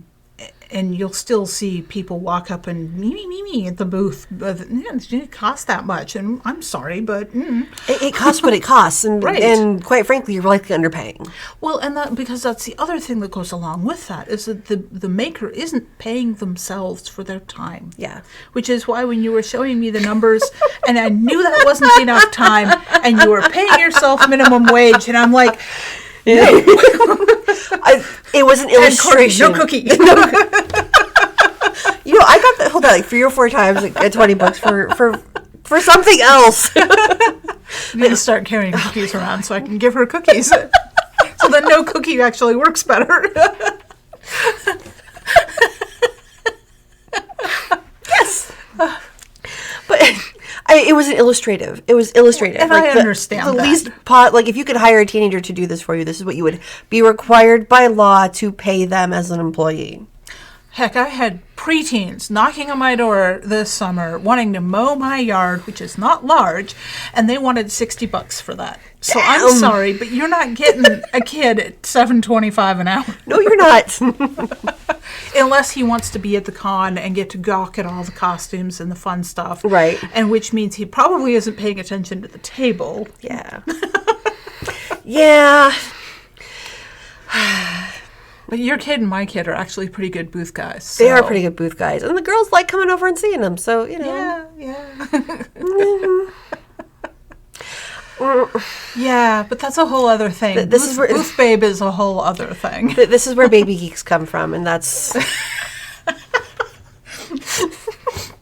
And you'll still see people walk up and me at the booth. It didn't cost that much, and I'm sorry, but it costs what it costs, and right. And quite frankly, you're likely underpaying. Well, and because that's the other thing that goes along with that is that the maker isn't paying themselves for their time. Yeah, which is why when you were showing me the numbers, and I knew that wasn't enough time, and you were paying yourself minimum wage, and I'm like. No. It was an illustration. No cookie. You know, I got that hold on like 3 or 4 times at $20 for something else. I need to start carrying cookies around so I can give her cookies. So that no cookie actually works better. Yes. But it was illustrative. It was illustrative. And like I understand the that. least like if you could hire a teenager to do this for you, this is what you would be required by law to pay them as an employee. Heck, I had preteens knocking on my door this summer wanting to mow my yard, which is not large, and they wanted $60 for that. So Damn. I'm sorry, but you're not getting a kid at $7.25 an hour. No, you're not. Unless he wants to be at the con and get to gawk at all the costumes and the fun stuff. Right. And which means he probably isn't paying attention to the table. Yeah. Yeah. But your kid and my kid are actually pretty good booth guys. So. They are pretty good booth guys. And the girls like coming over and seeing them. So, you know. Yeah. Yeah, but that's a whole other thing. Booth babe is a whole other thing. This is where baby geeks come from, and that's...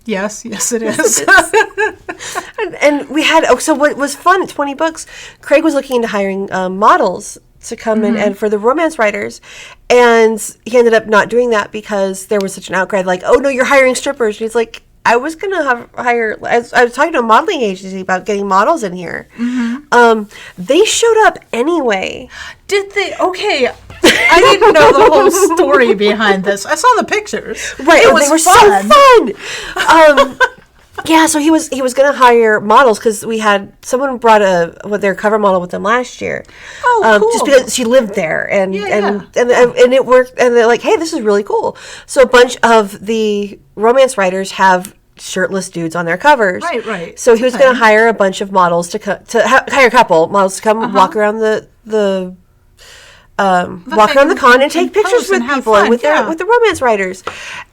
Yes, it is. and we had... so what was fun at $20, Craig was looking into hiring models to come in and for the romance writers, and he ended up not doing that because there was such an outcry, like, oh, no, you're hiring strippers. And he's like... I was going to hire... I was talking to a modeling agency about getting models in here. Mm-hmm. They showed up anyway. Did they? Okay. I didn't know the whole story behind this. I saw the pictures. Right. They were fun. So fun. Yeah, so he was going to hire models because we had... Someone brought their cover model with them last year. Oh, cool. Just because she lived there. And it worked. And they're like, hey, this is really cool. So a bunch of the romance writers have shirtless dudes on their covers. Right. So he was going to hire a bunch of models hire a couple models to come walk around walk around the con and take pictures with people and with the romance writers.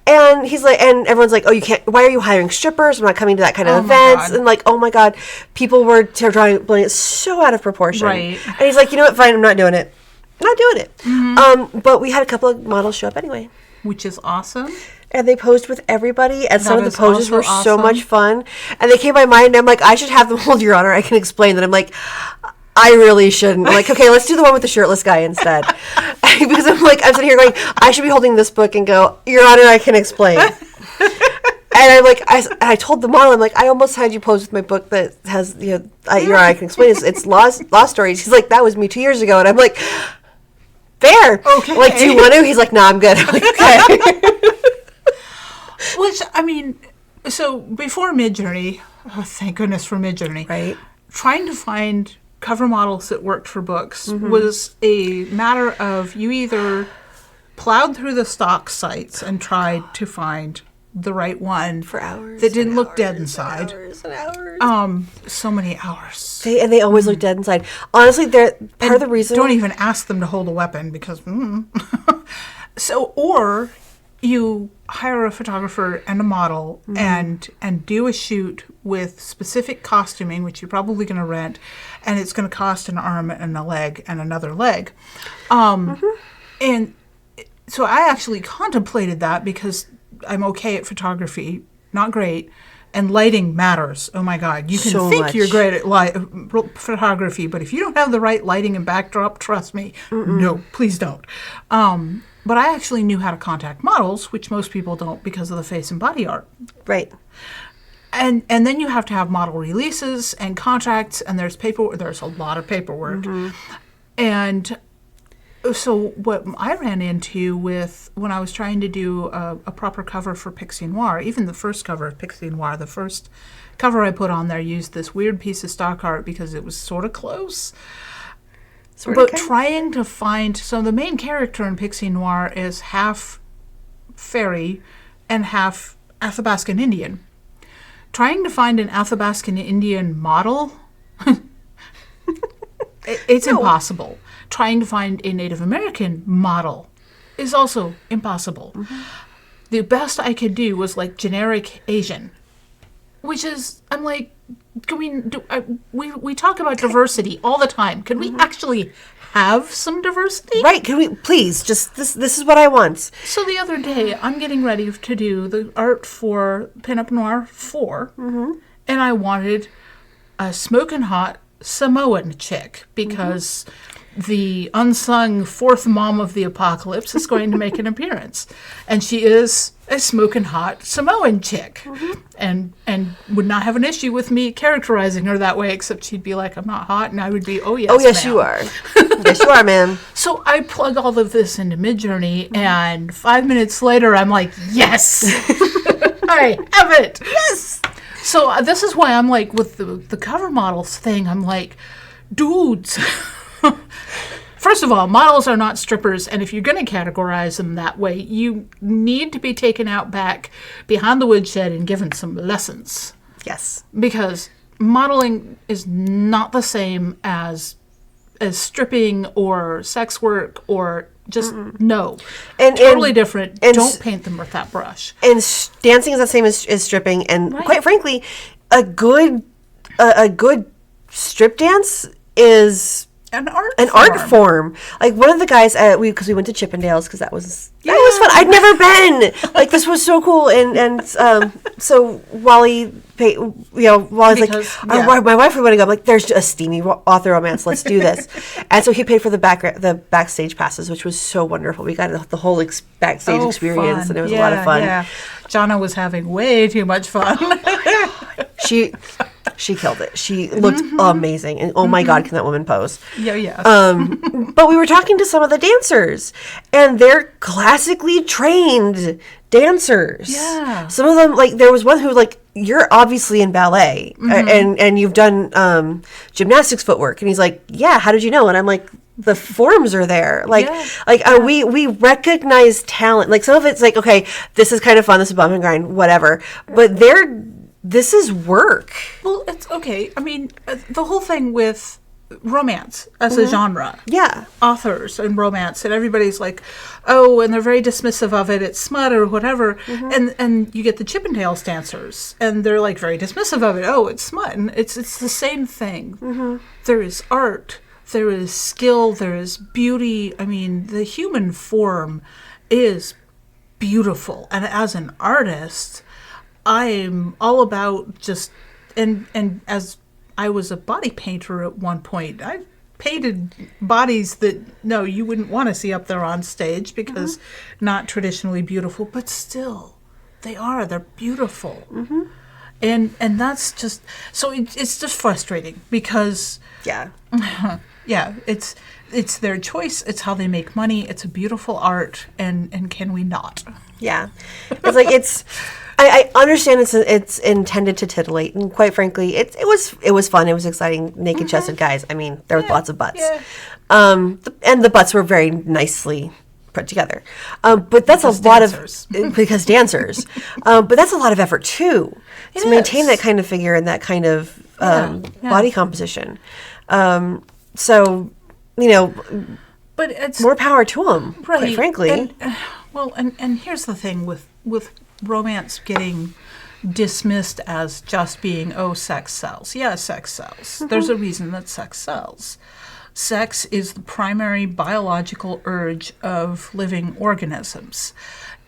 And he's like, and everyone's like, oh, you can't, why are you hiring strippers? I'm not coming to that kind of events. And like, oh my God, people were blowing it so out of proportion. Right. And he's like, you know what, fine, I'm not doing it. Mm-hmm. But we had a couple of models show up anyway. Which is awesome. And they posed with everybody, and some of the poses were awesome. so much fun. And they came by mine, and I'm like, I should have them hold Your Honor. I can explain that. I'm like, I really shouldn't. I'm like, okay, let's do the one with the shirtless guy instead. Because I'm sitting here going, I should be holding this book and go, Your Honor, I can explain. And I'm like, I told the model, I'm like, I almost had you pose with my book that has, Your Honor, I can explain. It's law stories. He's like, that was me 2 years ago. And I'm like, fair. Okay. Like, do you want to? He's like, no, I'm good. I'm like, okay. Which, I mean, so before MidJourney, thank goodness for MidJourney, right? Trying to find cover models that worked for books was a matter of you either plowed through the stock sites and tried to find the right one for hours that didn't look dead inside. Hours. So many hours. They always look dead inside. Honestly, part of the reason. Don't even ask them to hold a weapon because. Or you hire a photographer and a model and do a shoot with specific costuming, which you're probably going to rent, and it's going to cost an arm and a leg and another leg. And so I actually contemplated that because I'm okay at photography, not great, and lighting matters. Oh my God. You can so think much. You're great at photography, but if you don't have the right lighting and backdrop, trust me, no, please don't. But I actually knew how to contact models, which most people don't because of the face and body art. Right. And then you have to have model releases and contracts, and there's a lot of paperwork. And so what I ran into with when I was trying to do a proper cover for Pixie Noir, even the first cover of Pixie Noir, the first cover I put on there used this weird piece of stock art because it was sort of close. Trying to find, so the main character in Pixie Noir is half fairy and half Athabascan Indian. Trying to find an Athabascan Indian model, it's impossible. Trying to find a Native American model is also impossible. The best I could do was like generic Asian, which is, I'm like, can we talk about diversity all the time. Can we actually have some diversity? Right. Can we please just this is what I want. So the other day I'm getting ready to do the art for Pinup Noir 4 and I wanted a smoking hot Samoan chick because the unsung fourth mom of the apocalypse is going to make an appearance, and she is a smoking hot Samoan chick, and would not have an issue with me characterizing her that way, except she'd be like, "I'm not hot," and I would be, "Oh yes, yes, ma'am. you are, yes, you are, man." So I plug all of this into MidJourney, and 5 minutes later, I'm like, "Yes, I have it." Yes. So this is why I'm like, with the cover models thing, I'm like, dudes. First of all, models are not strippers, and if you're going to categorize them that way, you need to be taken out back behind the woodshed and given some lessons. Yes. Because modeling is not the same as stripping or sex work or just no. Totally different. And don't paint them with that brush. And dancing is the same as stripping, and quite frankly, a good strip dance is an art form. Like one of the guys because we went to Chippendales because that was fun. I'd never been. Like this was so cool, and so Wally's like, my wife would want to go. I'm like, there's a steamy author romance. Let's do this. And so he paid for the backstage passes, which was so wonderful. We got the whole backstage experience, fun. And it was a lot of fun. Yeah. Jonna was having way too much fun. She killed it. She looked amazing. And oh my God, can that woman pose? Yeah. But we were talking to some of the dancers, and they're classically trained dancers. Yeah. Some of them, like, there was one who, like, you're obviously in ballet and you've done gymnastics footwork. And he's like, yeah, how did you know? And I'm like, the forms are there. We recognize talent. Like, some of it's like, okay, this is kind of fun. This is bump and grind, whatever. But this is work. Well, it's okay. I mean, the whole thing with romance as a genre. Yeah. Authors and romance, and everybody's like, oh, and they're very dismissive of it. It's smut or whatever. And you get the Chippendales dancers, and they're like very dismissive of it. Oh, it's smut. And it's the same thing. There is art. There is skill. There is beauty. I mean, the human form is beautiful. And as an artist, I'm all about just, and as I was a body painter at one point, I painted bodies that, no, you wouldn't want to see up there on stage because not traditionally beautiful, but still, they're beautiful. And that's just, so it's just frustrating because, it's their choice, it's how they make money, it's a beautiful art, and can we not? Yeah. It's like, I understand it's intended to titillate, and quite frankly, it was fun. It was exciting. Naked chested guys. I mean, there was lots of butts, and the butts were very nicely put together. But that's because a lot dancers. Because dancers. But that's a lot of effort too to maintain that kind of figure and that kind of body composition. So but it's more power to them. Right. Quite frankly. And here's the thing with romance getting dismissed as just being, oh, sex sells. Yeah, sex sells. There's a reason that sex sells. Sex is the primary biological urge of living organisms,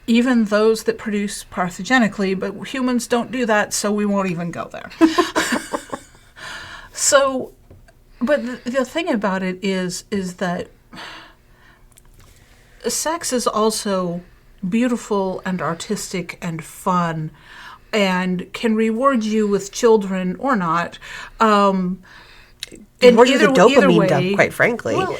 even those that produce parthenogenically, but humans don't do that, so we won't even go there. So, but the thing about it is that sex is also beautiful and artistic and fun and can reward you with children or not. Reward you with a dopamine dump, quite frankly. Well,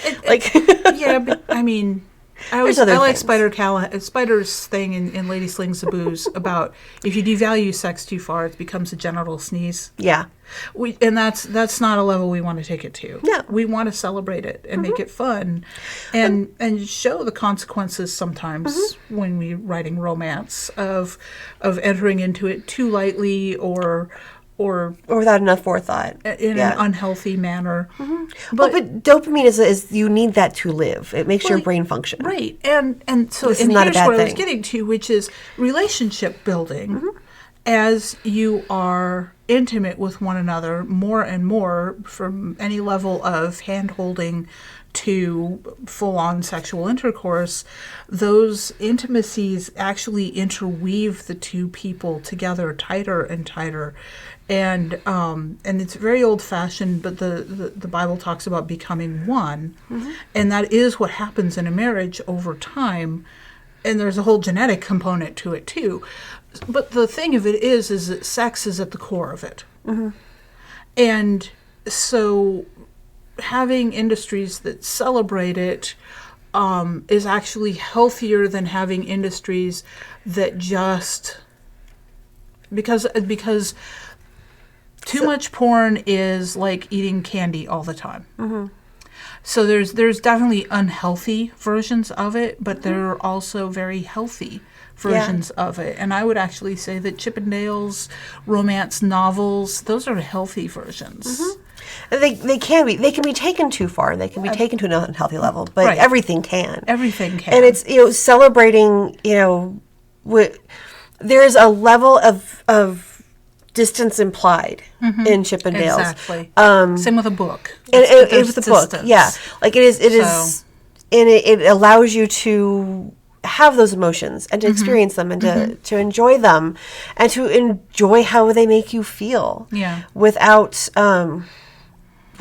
yeah, but I mean, I like Spider's thing in Lady Slings the Booze about if you devalue sex too far, it becomes a genital sneeze. Yeah. And that's not a level we want to take it to. No. We want to celebrate it and make it fun and show the consequences sometimes when we're writing romance of entering into it too lightly or without enough forethought in an unhealthy manner. But dopamine is you need that to live. It makes your brain function. Right. And so this and is not here's a bad what thing. I was getting to, which is relationship building. As you are intimate with one another more and more, from any level of hand-holding to full-on sexual intercourse, those intimacies actually interweave the two people together tighter and tighter. And it's very old-fashioned, but the Bible talks about becoming one. And that is what happens in a marriage over time. And there's a whole genetic component to it, too. But the thing of it is that sex is at the core of it. And so having industries that celebrate it is actually healthier than having industries that just... Because too much porn is like eating candy all the time. So there's definitely unhealthy versions of it, but there are also very healthy versions of it. And I would actually say that Chippendales romance novels, those are healthy versions. They can be taken too far. They can be taken to an unhealthy level, but everything can. Everything can. And it's celebrating. There's a level of distance implied in Chippendales. Exactly. Same with a book. And with the book, like it is, and it allows you to have those emotions and to experience them and to enjoy them and to enjoy how they make you feel. Without some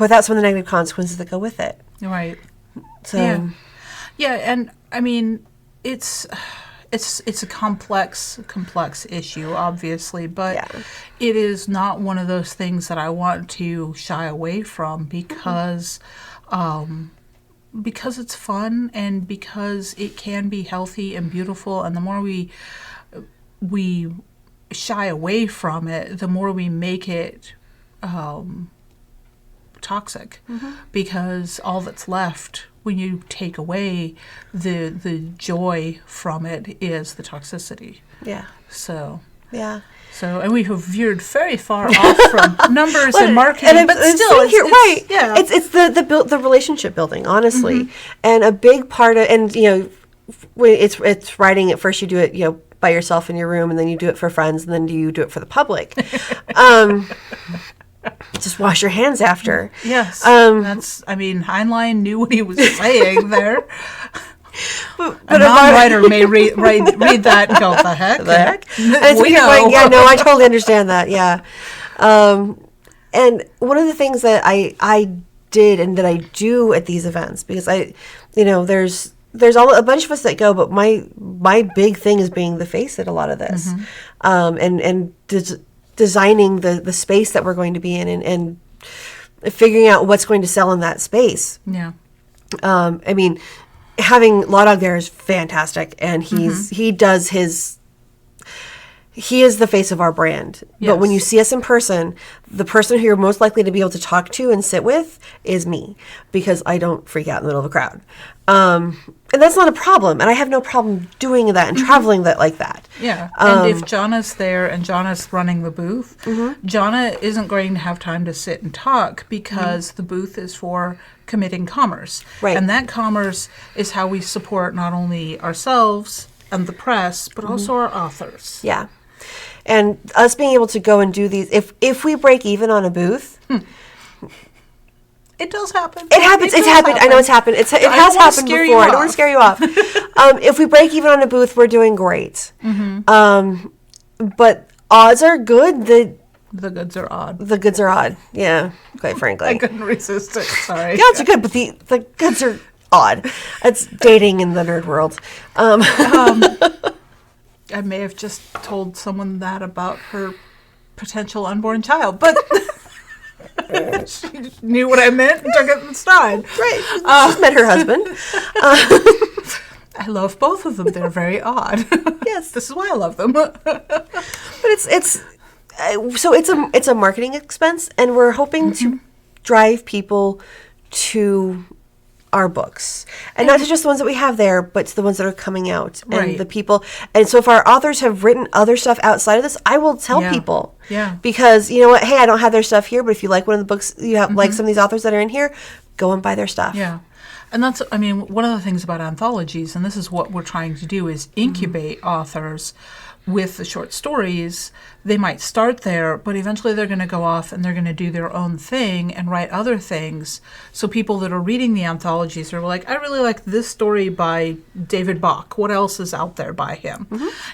of the negative consequences that go with it. Right. So. Yeah, and I mean, it's a complex issue, obviously, but it is not one of those things that I want to shy away from because it's fun and because it can be healthy and beautiful, and the more we shy away from it, the more we make it toxic, because all that's left when you take away the joy from it is the toxicity. So and we have veered very far off from numbers and marketing, but still, it's the relationship building, honestly, and a big part of, and when it's writing. At first, you do it by yourself in your room, and then you do it for friends, and then you do it for the public. Just wash your hands after. Yes. Heinlein knew what he was saying there. But a non-writer may read that and go, the heck? The heck? We know. I totally understand that, and one of the things that I did and that I do at these events, because there's a bunch of us that go, but my big thing is being the face at a lot of this. And designing the space that we're going to be in and figuring out what's going to sell in that space. Having Law Dog there is fantastic, and he is the face of our brand. But when you see us in person, the person who you're most likely to be able to talk to and sit with is me, because I don't freak out in the middle of a crowd. And that's not a problem. And I have no problem doing that and traveling like that. And if Jonna's there and Jonna's running the booth, Jonna isn't going to have time to sit and talk, because the booth is for committing commerce. And that commerce is how we support not only ourselves and the press, but also our authors. And us being able to go and do these, if we break even on a booth... It does happen. It happens. It's happened. I know it's happened. It has happened before. I don't want to scare you off. If we break even on a booth, we're doing great. But odds are good. The goods are odd. The goods are odd. Yeah, quite frankly. I couldn't resist it. Sorry. The odds are good, but the goods are odd. It's dating in the nerd world. I may have just told someone that about her potential unborn child, but she knew what I meant and took it in stride. Right. She's met her husband. I love both of them. They're very odd. Yes. This is why I love them. But it's a marketing expense, and we're hoping to drive people to our books, and not to just the ones that we have there, but to the ones that are coming out, and the people. And so if our authors have written other stuff outside of this, I will tell people. Yeah. Because you know what? Hey, I don't have their stuff here, but if you like one of the books, you have like some of these authors that are in here, go and buy their stuff. Yeah. And that's, I mean, one of the things about anthologies, and this is what we're trying to do, is incubate authors with the short stories. They might start there, but eventually they're going to go off and they're going to do their own thing and write other things. So people that are reading the anthologies are like, I really like this story by David Bach. What else is out there by him?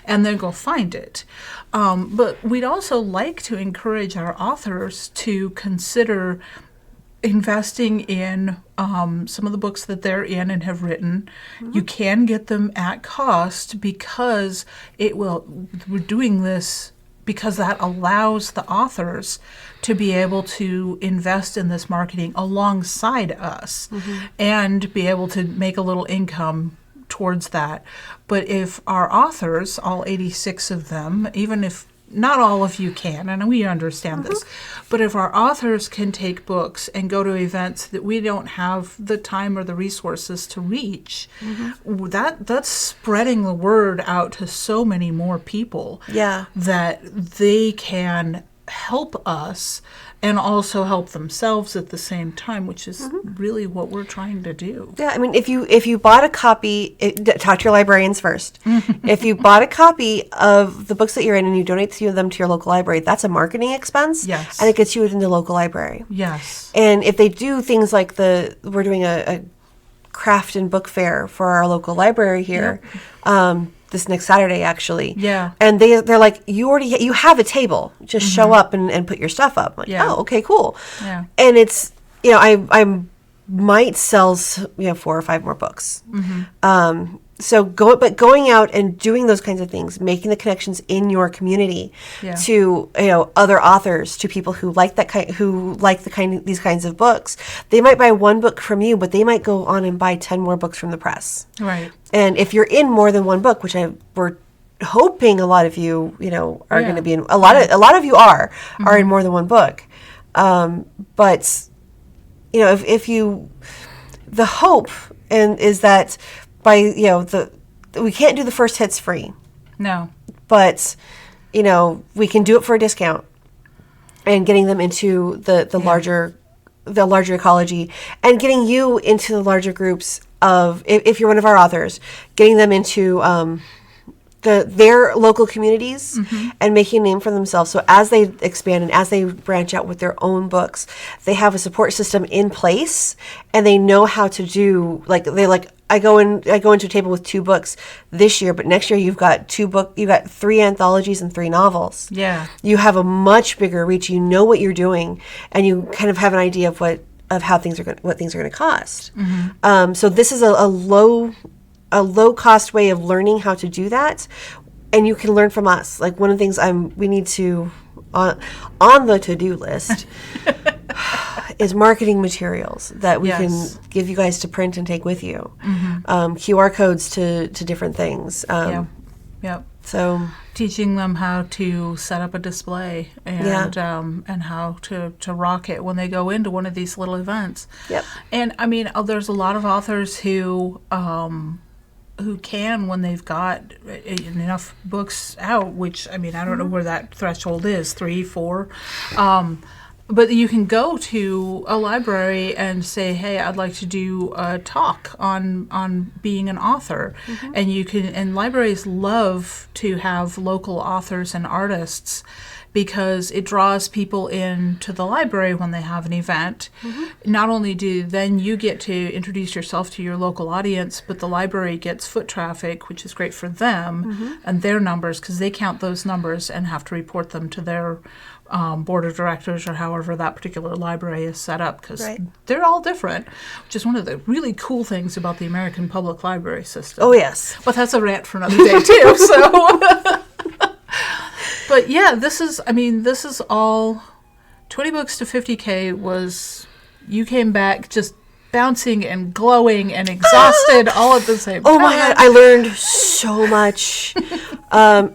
And then go find it. But we'd also like to encourage our authors to consider investing in some of the books that they're in and have written. You can get them at cost because we're doing this because that allows the authors to be able to invest in this marketing alongside us and be able to make a little income towards that. But if our authors, all 86 of them, even if not all of you can, and we understand this, but if our authors can take books and go to events that we don't have the time or the resources to reach, that's spreading the word out to so many more people that they can help us and also help themselves at the same time, which is really what we're trying to do. Yeah, I mean, if you bought a copy, talk to your librarians first. If you bought a copy of the books that you're in and you donate them to your local library, that's a marketing expense. Yes. And it gets you in the local library. Yes. And if they do things like we're doing a craft and book fair for our local library here, this next Saturday, actually. Yeah. And they're like, you have a table. Just show up and put your stuff up. I'm like, oh, okay, cool. Yeah. And it's, I might sell, 4 or 5 more books. But going out and doing those kinds of things, making the connections in your community to other authors, to people who like these kinds of books. They might buy one book from you, but they might go on and buy 10 more books from the press. Right. And if you're in more than one book, which we're hoping a lot of you, are going to be in, a lot of you are in more than one book. But if you, the hope is that by we can't do the first hits free. No. But we can do it for a discount, and getting them into the larger ecology, and getting you into the larger groups of, if you're one of our authors, getting them into their local communities and making a name for themselves. So as they expand and as they branch out with their own books, they have a support system in place, and they know how to do, I go into a table with 2 books this year, but next year you've got 3 anthologies and 3 novels. Yeah. You have a much bigger reach. You know what you're doing, and you kind of have an idea of what things are going to cost. So this is a low cost way of learning how to do that, and you can learn from us. Like, one of the things we need to on the to-do list is marketing materials that we can give you guys to print and take with you. QR codes to different things. So teaching them how to set up a display and how to rock it when they go into one of these little events. Yep. And I mean, there's a lot of authors who can, when they've got enough books out, which, I mean, I don't know where that threshold is, 3, 4. But you can go to a library and say, hey, I'd like to do a talk on being an author. And and libraries love to have local authors and artists, because it draws people into the library when they have an event. Not only do then you get to introduce yourself to your local audience, but the library gets foot traffic, which is great for them and their numbers, because they count those numbers and have to report them to their board of directors or however that particular library is set up, because Right. they're all different, which is one of the really cool things about the American public library system. Oh, yes. But that's a rant for another day too. So, but yeah, this is all 20 books to 50K was, you came back just bouncing and glowing and exhausted all at the same time. Oh my God, I learned so much. And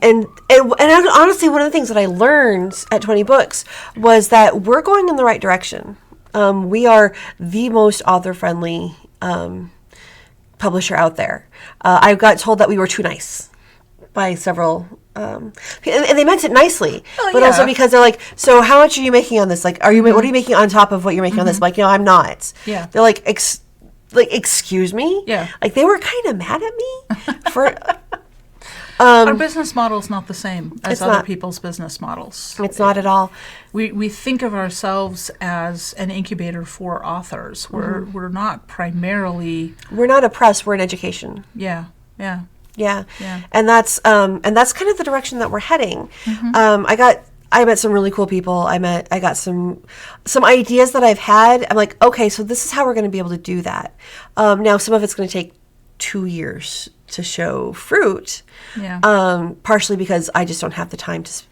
honestly, one of the things that I learned at 20 Books was that we're going in the right direction. We are the most author-friendly publisher out there. I got told that we were too nice by several, and they meant it nicely, but also because they're like, so how much are you making on this? Like, what are you making on top of what you're making on this? I'm like, I'm not. Yeah. They're like, excuse me? Yeah. Like, they were kind of mad at me for... Our business model is not the same as other people's business models. It's not at all. We think of ourselves as an incubator for authors. We're not primarily... We're not a press, we're an education. Yeah. Yeah. And that's kind of the direction that we're heading. I met some really cool people. I got some ideas that I've had. I'm like, okay, so this is how we're going to be able to do that. Now, some of it's going to take 2 years to show fruit. Yeah. Partially because I just don't have the time to.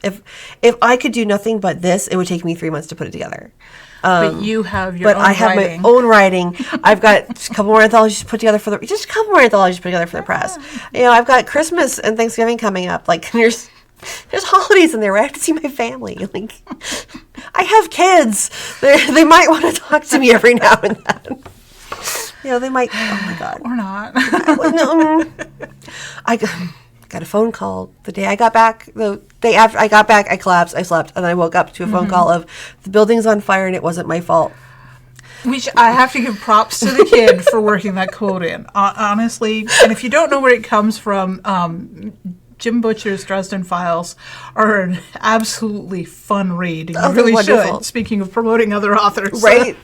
If I could do nothing but this, it would take me 3 months to put it together. But you have your own I have writing. my own writing. I've got a couple more anthologies put together for the press. I've got Christmas and Thanksgiving coming up. Like there's holidays in there where I have to see my family. Like I have kids. They might want to talk to me every now and then. They might. Oh my God. Or not. I got a phone call the day I got back. The day after I got back, I collapsed. I slept, and I woke up to a phone call of the building's on fire and it wasn't my fault. Which I have to give props to the kid for working that quote in, honestly. And if you don't know where it comes from, Jim Butcher's Dresden Files are an absolutely fun read. You really should. Speaking of promoting other authors, right?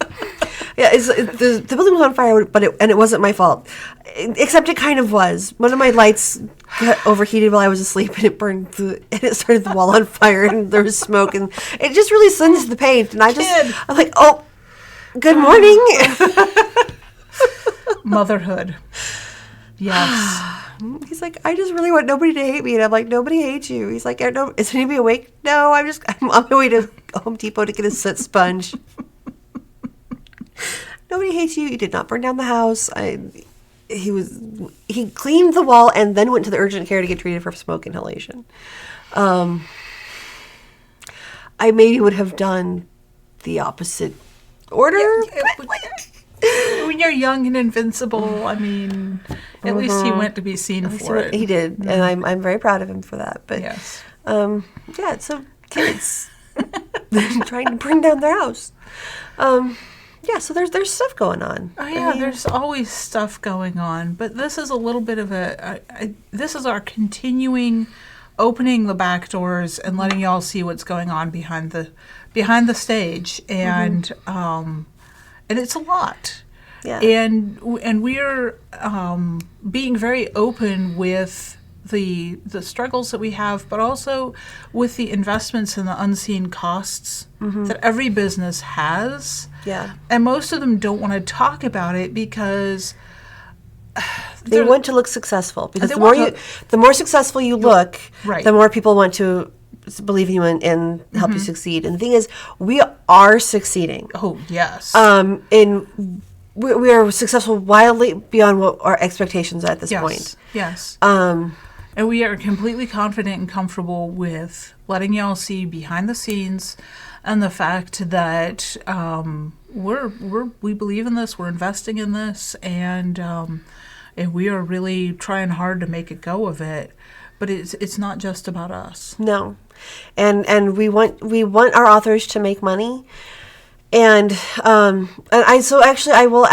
Yeah, the building was on fire, and it wasn't my fault. Except it kind of was. One of my lights got overheated while I was asleep, and it burned and it started the wall on fire, and there was smoke, and it just really singed the paint. And I'm like, oh, good morning. Motherhood. Yes. He's like, I just really want nobody to hate me, and I'm like, nobody hates you. He's like, is anybody awake? No, I'm on my way to Home Depot to get a soot sponge. Nobody hates you. You did not burn down the house. He cleaned the wall and then went to the urgent care to get treated for smoke inhalation. I maybe would have done the opposite order. When you're young and invincible, I mean, at least he went to be seen for it. He did, and I'm very proud of him for that. But yes, so kids trying to bring down their house. So there's stuff going on. Oh yeah, there's always stuff going on, but this is a little bit of this is our continuing opening the back doors and letting y'all see what's going on behind the stage, and it's a lot. Yeah. And we're being very open with the struggles that we have, but also with the investments and the unseen costs that every business has. Yeah. And most of them don't want to talk about it because they want to look successful. Because the more successful you look, right, the more people want to believe in you and help you succeed. And the thing is, we are succeeding. Oh, yes. We are successful wildly beyond what our expectations are at this point. Yes. And we are completely confident and comfortable with letting y'all see behind the scenes and the fact that we believe in this, we're investing in this, and we are really trying hard to make a go of it. But it's not just about us. No, and we want our authors to make money, and I will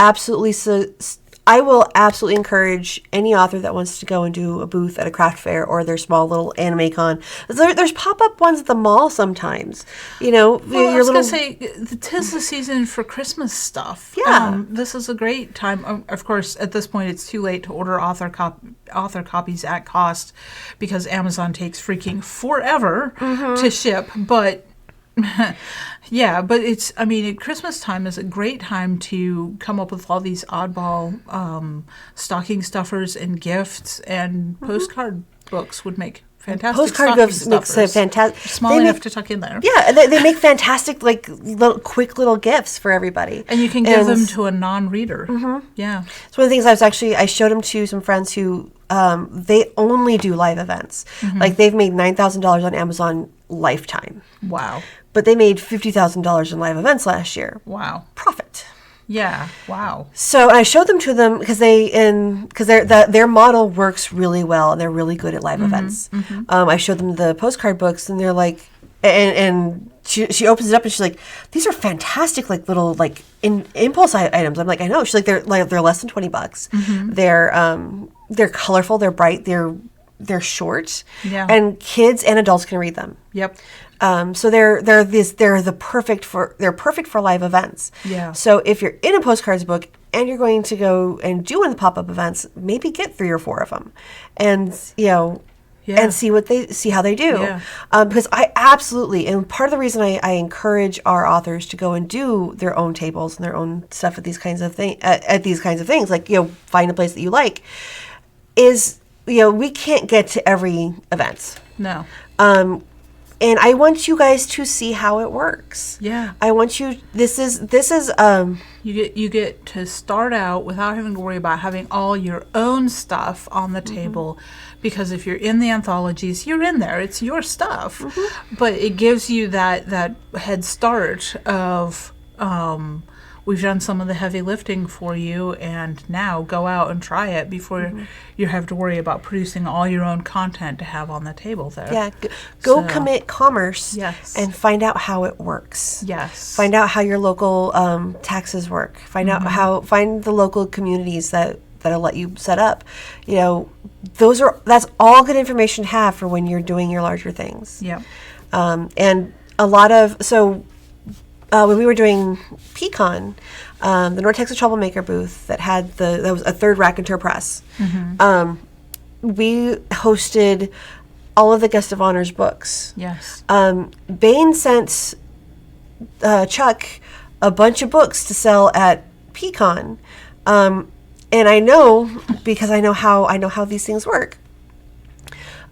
absolutely encourage any author that wants to go and do a booth at a craft fair or their small little anime con. There's pop-up ones at the mall sometimes. Well, I was going to say, 'tis the season for Christmas stuff. Yeah. This is a great time. Of course, at this point, it's too late to order author copies at cost because Amazon takes freaking forever to ship. But Yeah, but at Christmas time is a great time to come up with all these oddball stocking stuffers and gifts, and postcard books would make fantastic Postcard books makes a fantastic. Small enough to tuck in there. Yeah, they make fantastic, like, quick little gifts for everybody. And you can give them to a non-reader. Yeah. So one of the things I showed them to some friends who, they only do live events. Like, they've made $9,000 on Amazon lifetime. Wow. But they made $50,000 in live events last year. Wow. Profit. Yeah. Wow. So I showed them to them because their model works really well and they're really good at live events. I showed them the postcard books and they're like, and she opens it up and she's like, these are fantastic, like little like impulse items. I'm like, I know. She's like, they're less than $20. They're colorful. They're bright. They're short. Yeah. And kids and adults can read them. Yep. So they're perfect for live events. Yeah. So if you're in a postcards book and you're going to go and do one of the pop-up events, maybe get 3 or 4 of them, and and see how they do. Yeah. Because I absolutely, and part of the reason I encourage our authors to go and do their own tables and their own stuff at these kinds of things, like find a place that you like, is we can't get to every event. No. And I want you guys to see how it works. Yeah. I want you. This is. You get to start out without having to worry about having all your own stuff on the table, because if you're in the anthologies, you're in there. It's your stuff, but it gives you that head start of. We've done some of the heavy lifting for you, and now go out and try it before you have to worry about producing all your own content to have on the table there. Yeah, go commit commerce. Yes. And find out how it works. Yes. Find out how your local taxes work. Find find the local communities that'll let you set up. That's all good information to have for when you're doing your larger things. Yeah. And a lot of when we were doing Pecan, the North Texas Troublemaker booth that was a third Raconteur Press, we hosted all of the guest of honors books. Yes. Bain sent Chuck a bunch of books to sell at Pecan, and I know, because I know how these things work.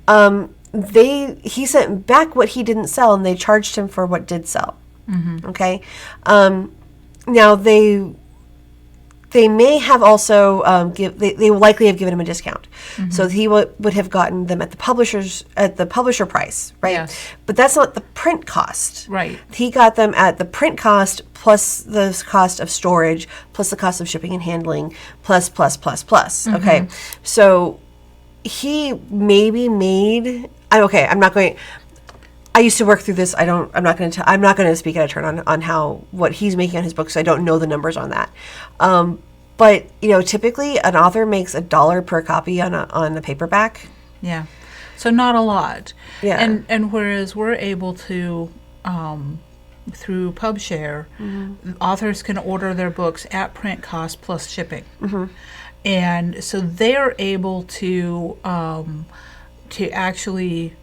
He sent back what he didn't sell, and they charged him for what did sell. Okay. Now they may have also they likely have given him a discount, so he would have gotten them at the publisher price, right? Yes. But that's not the print cost, Right. He got them at the print cost plus the cost of storage plus the cost of shipping and handling plus. Okay, so he maybe made. I'm not going. I used to work through this. I'm not going to speak out of turn on what he's making on his books. So I don't know the numbers on that. But typically an author makes $1 per copy on a paperback. Yeah. So not a lot. Yeah. And whereas we're able to through PubShare, authors can order their books at print cost plus shipping. And so they're able to actually,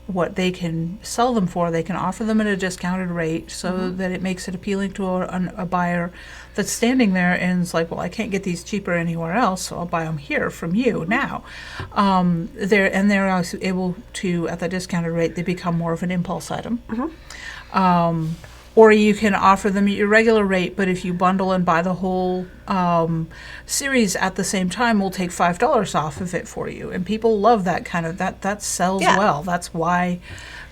what they can sell them for, they can offer them at a discounted rate so that it makes it appealing to a buyer that's standing there and is like, well, I can't get these cheaper anywhere else, so I'll buy them here from you now. They're also able to, at the discounted rate, they become more of an impulse item. Or you can offer them at your regular rate, but if you bundle and buy the whole series at the same time, we'll take $5 off of it for you. And people love that kind of, that sells well. That's why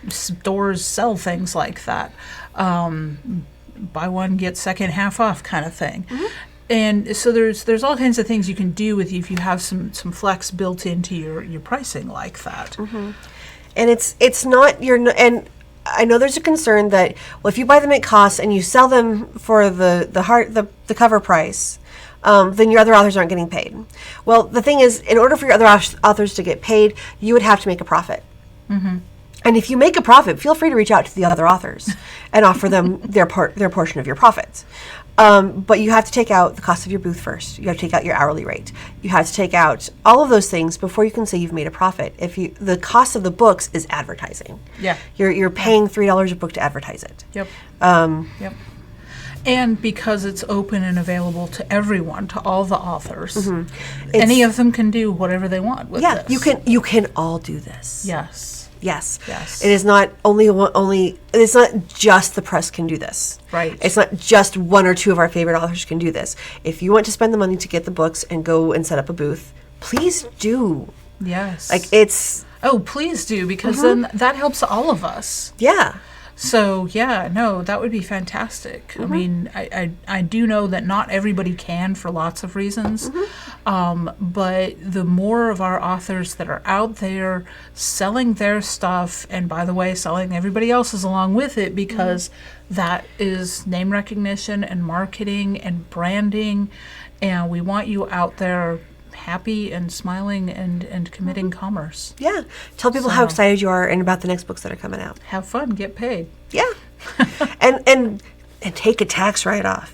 stores sell things like that. Buy one, get second half off kind of thing. And so there's all kinds of things you can do if you have some flex built into your pricing like that. And it's not and I know there's a concern that, well, if you buy them at cost and you sell them for the cover price, then your other authors aren't getting paid. Well, the thing is, in order for your other authors to get paid, you would have to make a profit. And if you make a profit, feel free to reach out to the other authors and offer them their portion of your profits. But you have to take out the cost of your booth first. You have to take out your hourly rate. You have to take out all of those things before you can say you've made a profit. The cost of the books is advertising. Yeah. You're paying $3 a book to advertise it. Yep. Yep. And because it's open and available to everyone, to all the authors, any of them can do whatever they want with this. You can all do this. Yes. Yes. Yes. It is not it's not just the press can do this. Right. It's not just one or two of our favorite authors can do this. If you want to spend the money to get the books and go and set up a booth, please do. Yes. Oh, please do, because then that helps all of us. Yeah. So, that would be fantastic. I mean, I do know that not everybody can for lots of reasons, but the more of our authors that are out there selling their stuff, and by the way, selling everybody else's along with it, because that is name recognition and marketing and branding, and we want you out there happy and smiling and committing commerce. Yeah. Tell people how excited you are and about the next books that are coming out. Have fun, get paid. Yeah. and take a tax write-off.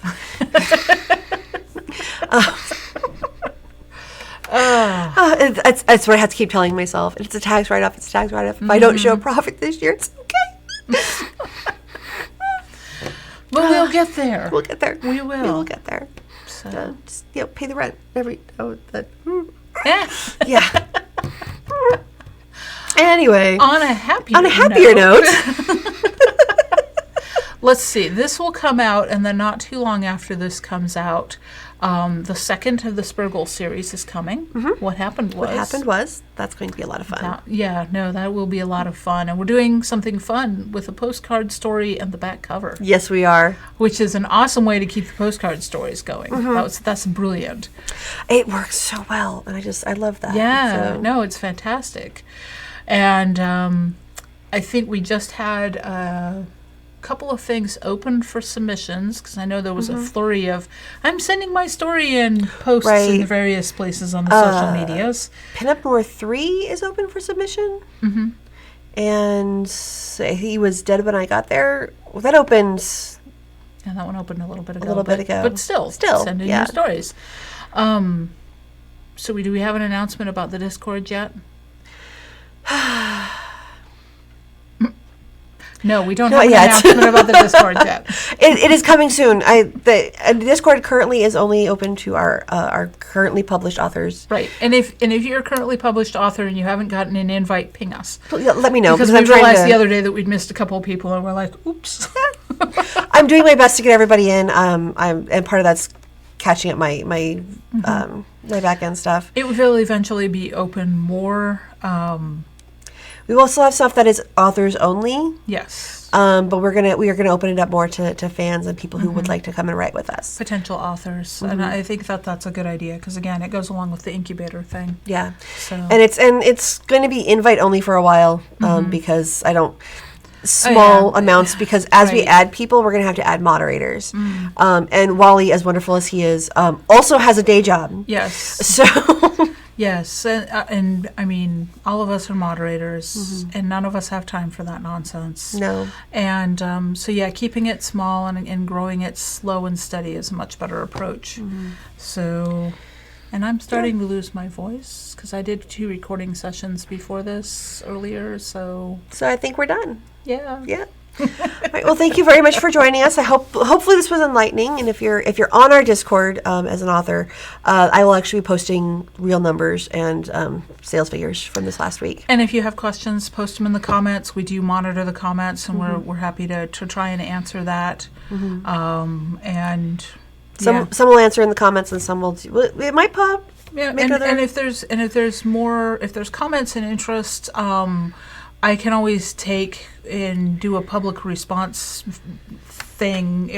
That's what I have to keep telling myself. It's a tax write-off. It's a tax write-off. If I don't show a profit this year, it's okay. But we'll get there. We'll get there. We will. We will get there. So just pay the rent yeah. Anyway, on a happier note. Let's see. This will come out, and then not too long after this comes out, the second of the Spurgle series is coming. What happened was that's going to be a lot of fun. That will be a lot of fun, and we're doing something fun with a postcard story and the back cover. Yes, we are. Which is an awesome way to keep the postcard stories going. That's brilliant. It works so well, and I love that. Yeah, it's fantastic, and I think we just had a couple of things open for submissions, because I know there was a flurry of I'm sending my story in posts in the various places on the social medias. Pinup number 3 is open for submission, and he was dead when I got there. Well, that opened. Yeah, that one opened a little bit ago. But still send in your stories. So do we have an announcement about the Discord yet? No, we don't have an announcement about the Discord yet. It is coming soon. The Discord currently is only open to our currently published authors. Right, and if you're a currently published author and you haven't gotten an invite, ping us. Let me know, because we realized the other day that we'd missed a couple of people, and we're like, oops. I'm doing my best to get everybody in. And part of that's catching up my my back end stuff. It will eventually be open more. We will still have stuff that is authors only. Yes. But we are gonna open it up more to fans and people who would like to come and write with us. Potential authors, and I think that's a good idea, because again, it goes along with the incubator thing. Yeah. So. And it's going to be invite only for a while, because I don't small amounts, because as we add people, we're going to have to add moderators. And Wally, as wonderful as he is, also has a day job. Yes. So. Yes, and I mean, all of us are moderators, and none of us have time for that nonsense. No. And keeping it small and growing it slow and steady is a much better approach. So, and I'm starting to lose my voice, because I did 2 recording sessions before this earlier, so I think we're done. Yeah. Yeah. All right, well, thank you very much for joining us. Hopefully this was enlightening, and if you're on our Discord as an author, I will actually be posting real numbers and sales figures from this last week. And if you have questions, post them in the comments. We do monitor the comments, and we're happy to try and answer that. And some will answer in the comments, and some will. It might pop. Yeah, and if there's comments and interest, I can always take and do a public response thing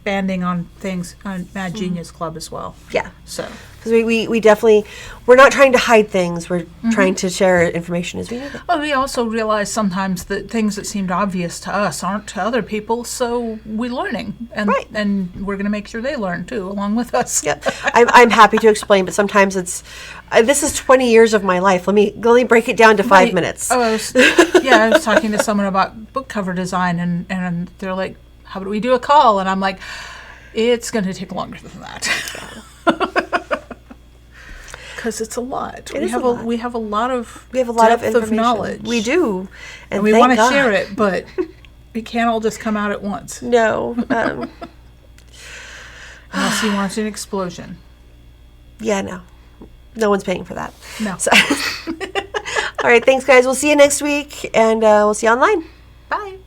expanding on things on Mad Genius Club as well. Yeah. So. Because we definitely, we're not trying to hide things. We're trying to share information as we know it. Well, we also realize sometimes that things that seemed obvious to us aren't to other people, so we're learning. And, and we're going to make sure they learn, too, along with us. Yep. I'm happy to explain, but sometimes it's, this is 20 years of my life. Let me break it down to 5 minutes. I was talking to someone about book cover design, and they're like, how about we do a call? And I'm like, it's going to take longer than that. Because it's a lot. We have a lot of depth of knowledge. We do, and we want to share it, but it can't all just come out at once. No. Unless you want an explosion. Yeah, no one's paying for that. No. So. All right, thanks, guys. We'll see you next week, and we'll see you online. Bye.